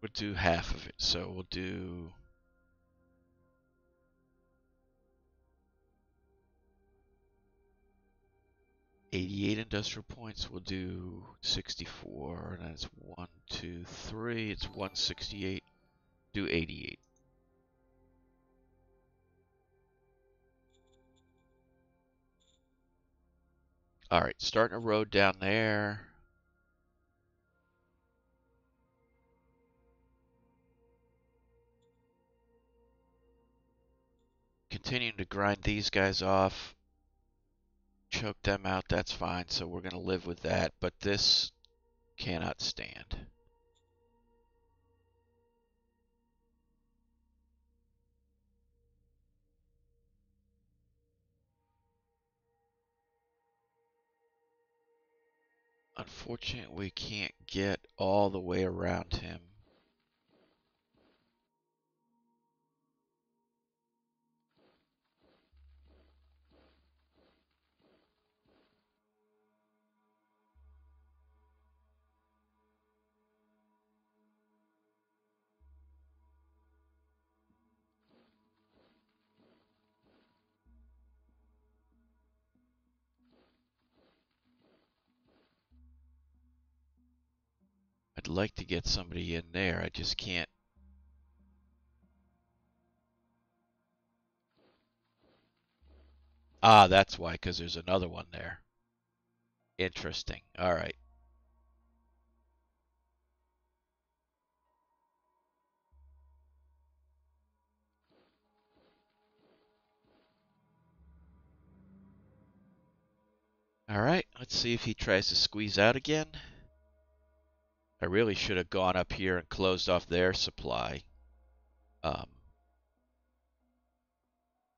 We'll do half of it, so we'll do 88 industrial points. We'll do 64, and that's 1, 2, 3. It's 168. Do 88. All right, starting a road down there. Continuing to grind these guys off. Choke them out, that's fine, so we're going to live with that, but this cannot stand. Unfortunately, we can't get all the way around him. I'd like to get somebody in there, I just can't. Ah, that's why, because there's another one there. Interesting. All right. All right, let's see if he tries to squeeze out again. I really should have gone up here and closed off their supply. Now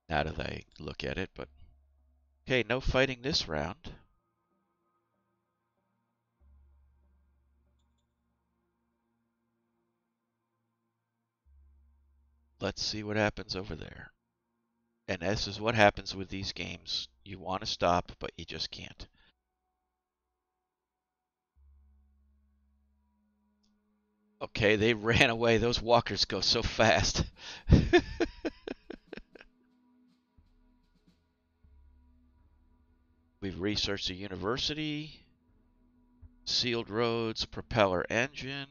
that I look at it, but okay, no fighting this round. Let's see what happens over there. And this is what happens with these games. You want to stop, but you just can't. Okay, they ran away. Those walkers go so fast. We've researched the university, sealed roads, propeller engine.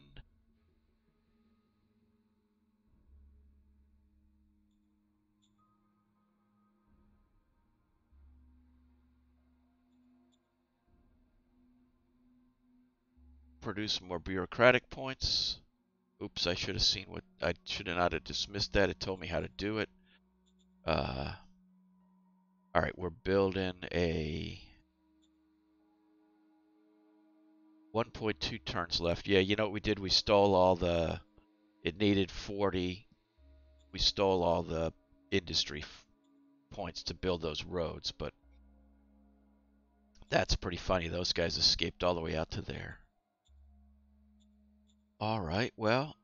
Produce more bureaucratic points. Oops, I should have seen what I should have not have dismissed that. It told me how to do it. All right, we're building a 1.2 turns left. Yeah, you know what we did? We stole all the. It needed 40. We stole all the industry points to build those roads, but that's pretty funny. Those guys escaped all the way out to there. All right, well,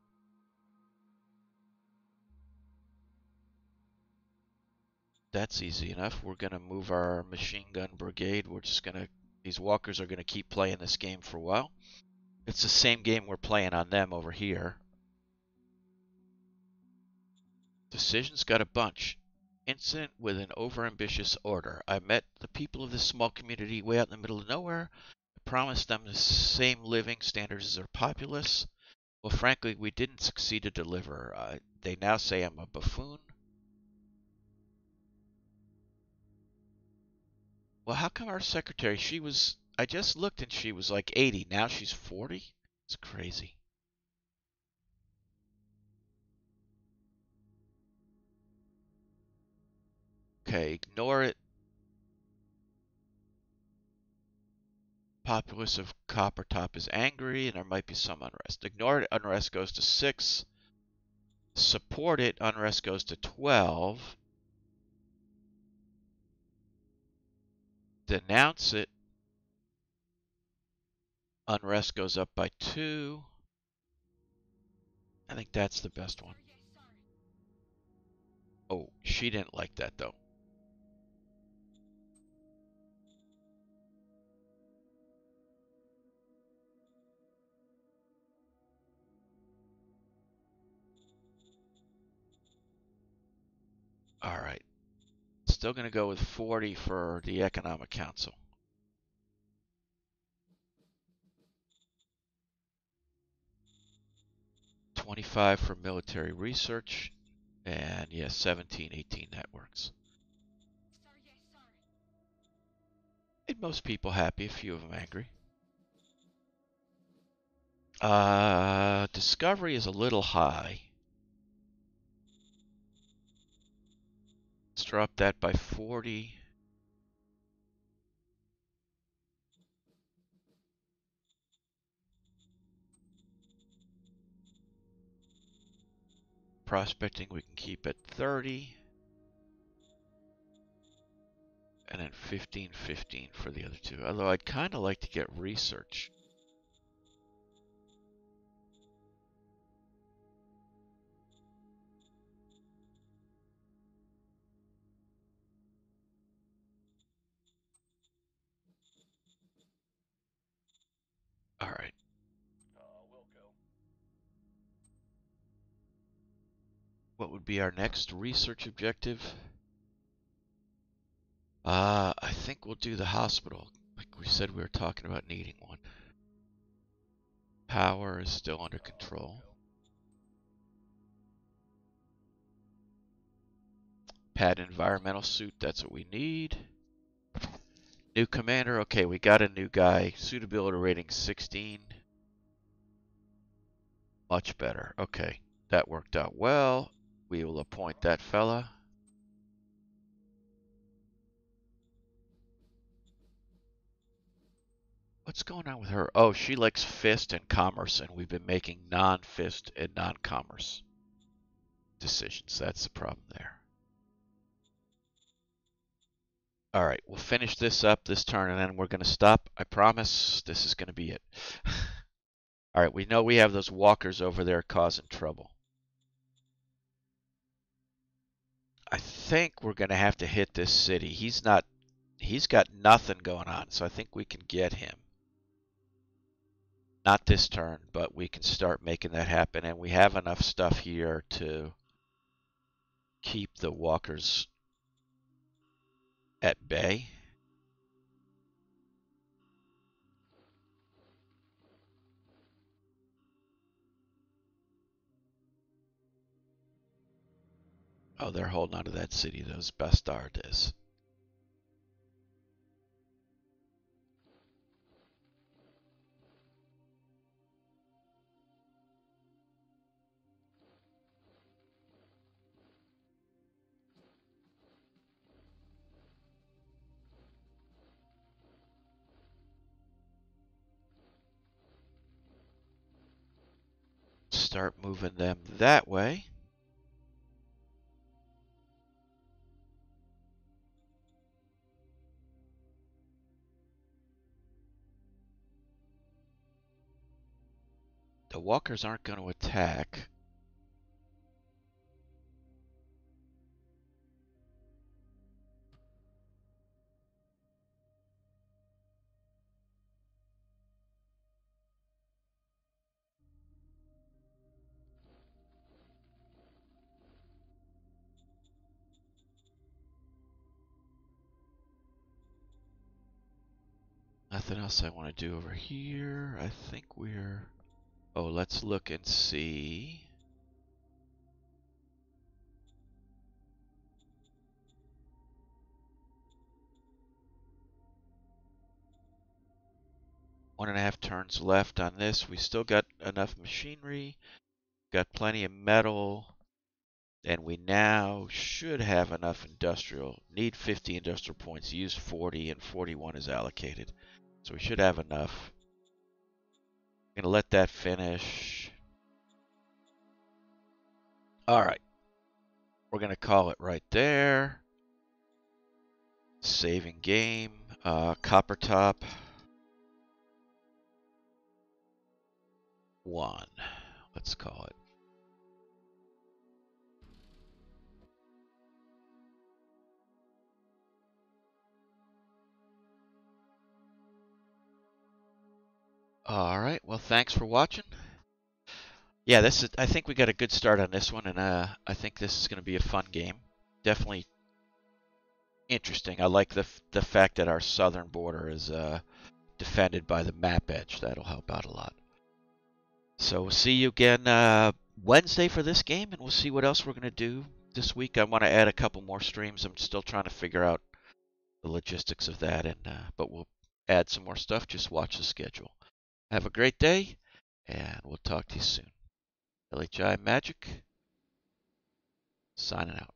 that's easy enough. We're going to move our machine gun brigade. We're just going to, these walkers are going to keep playing this game for a while. It's the same game we're playing on them over here. Decisions got a bunch. Incident with an overambitious order. I met the people of this small community way out in the middle of nowhere. I promised them the same living standards as their populace. Well, frankly, we didn't succeed to deliver. They now say I'm a buffoon. Well, how come our secretary, I just looked and she was like 80. Now she's 40? It's crazy. Okay, ignore it. Populace of Coppertop is angry and there might be some unrest. Ignore it, unrest goes to 6. Support it, unrest goes to 12. Denounce it, unrest goes up by 2. I think that's the best one. Oh, she didn't like that though. All right. Still going to go with 40 for the Economic Council. $25 for military research. And yeah, 17, 18 networks. Made most people happy, a few of them angry. Discovery is a little high. Let's drop that by 40. Prospecting we can keep at 30. And then 15, 15 for the other two. Although I'd kind of like to get research. All right. Will go. What would be our next research objective? I think we'll do the hospital. Like we said, we were talking about needing one. Power is still under control. Pad environmental suit, that's what we need. New commander, okay, we got a new guy. Suitability rating 16. Much better. Okay, that worked out well. We will appoint that fella. What's going on with her? Oh, she likes fist and commerce, and we've been making non-fist and non-commerce decisions. That's the problem there. All right, we'll finish this up this turn, and then we're going to stop. I promise this is going to be it. All right, we know we have those walkers over there causing trouble. I think we're going to have to hit this city. He's got nothing going on, so I think we can get him. Not this turn, but we can start making that happen, and we have enough stuff here to keep the walkers at bay. Oh, they're holding on to that city, those bastards. Start moving them that way. The walkers aren't going to attack. Nothing else I want to do over here. I think we're... Oh, let's look and see. One and a half turns left on this. We still got enough machinery, got plenty of metal, and we now should have enough industrial. Need 50 industrial points, use 40, and 41 is allocated. So we should have enough. I'm going to let that finish. All right. We're going to call it right there. Saving game. Coppertop. 1. Let's call it. All right. Well, thanks for watching. Yeah, I think we got a good start on this one, and I think this is going to be a fun game. Definitely interesting. I like the fact that our southern border is defended by the map edge. That'll help out a lot. So we'll see you again Wednesday for this game, and we'll see what else we're going to do this week. I want to add a couple more streams. I'm still trying to figure out the logistics of that, and but we'll add some more stuff. Just watch the schedule. Have a great day, and we'll talk to you soon. LHI-Magic, signing out.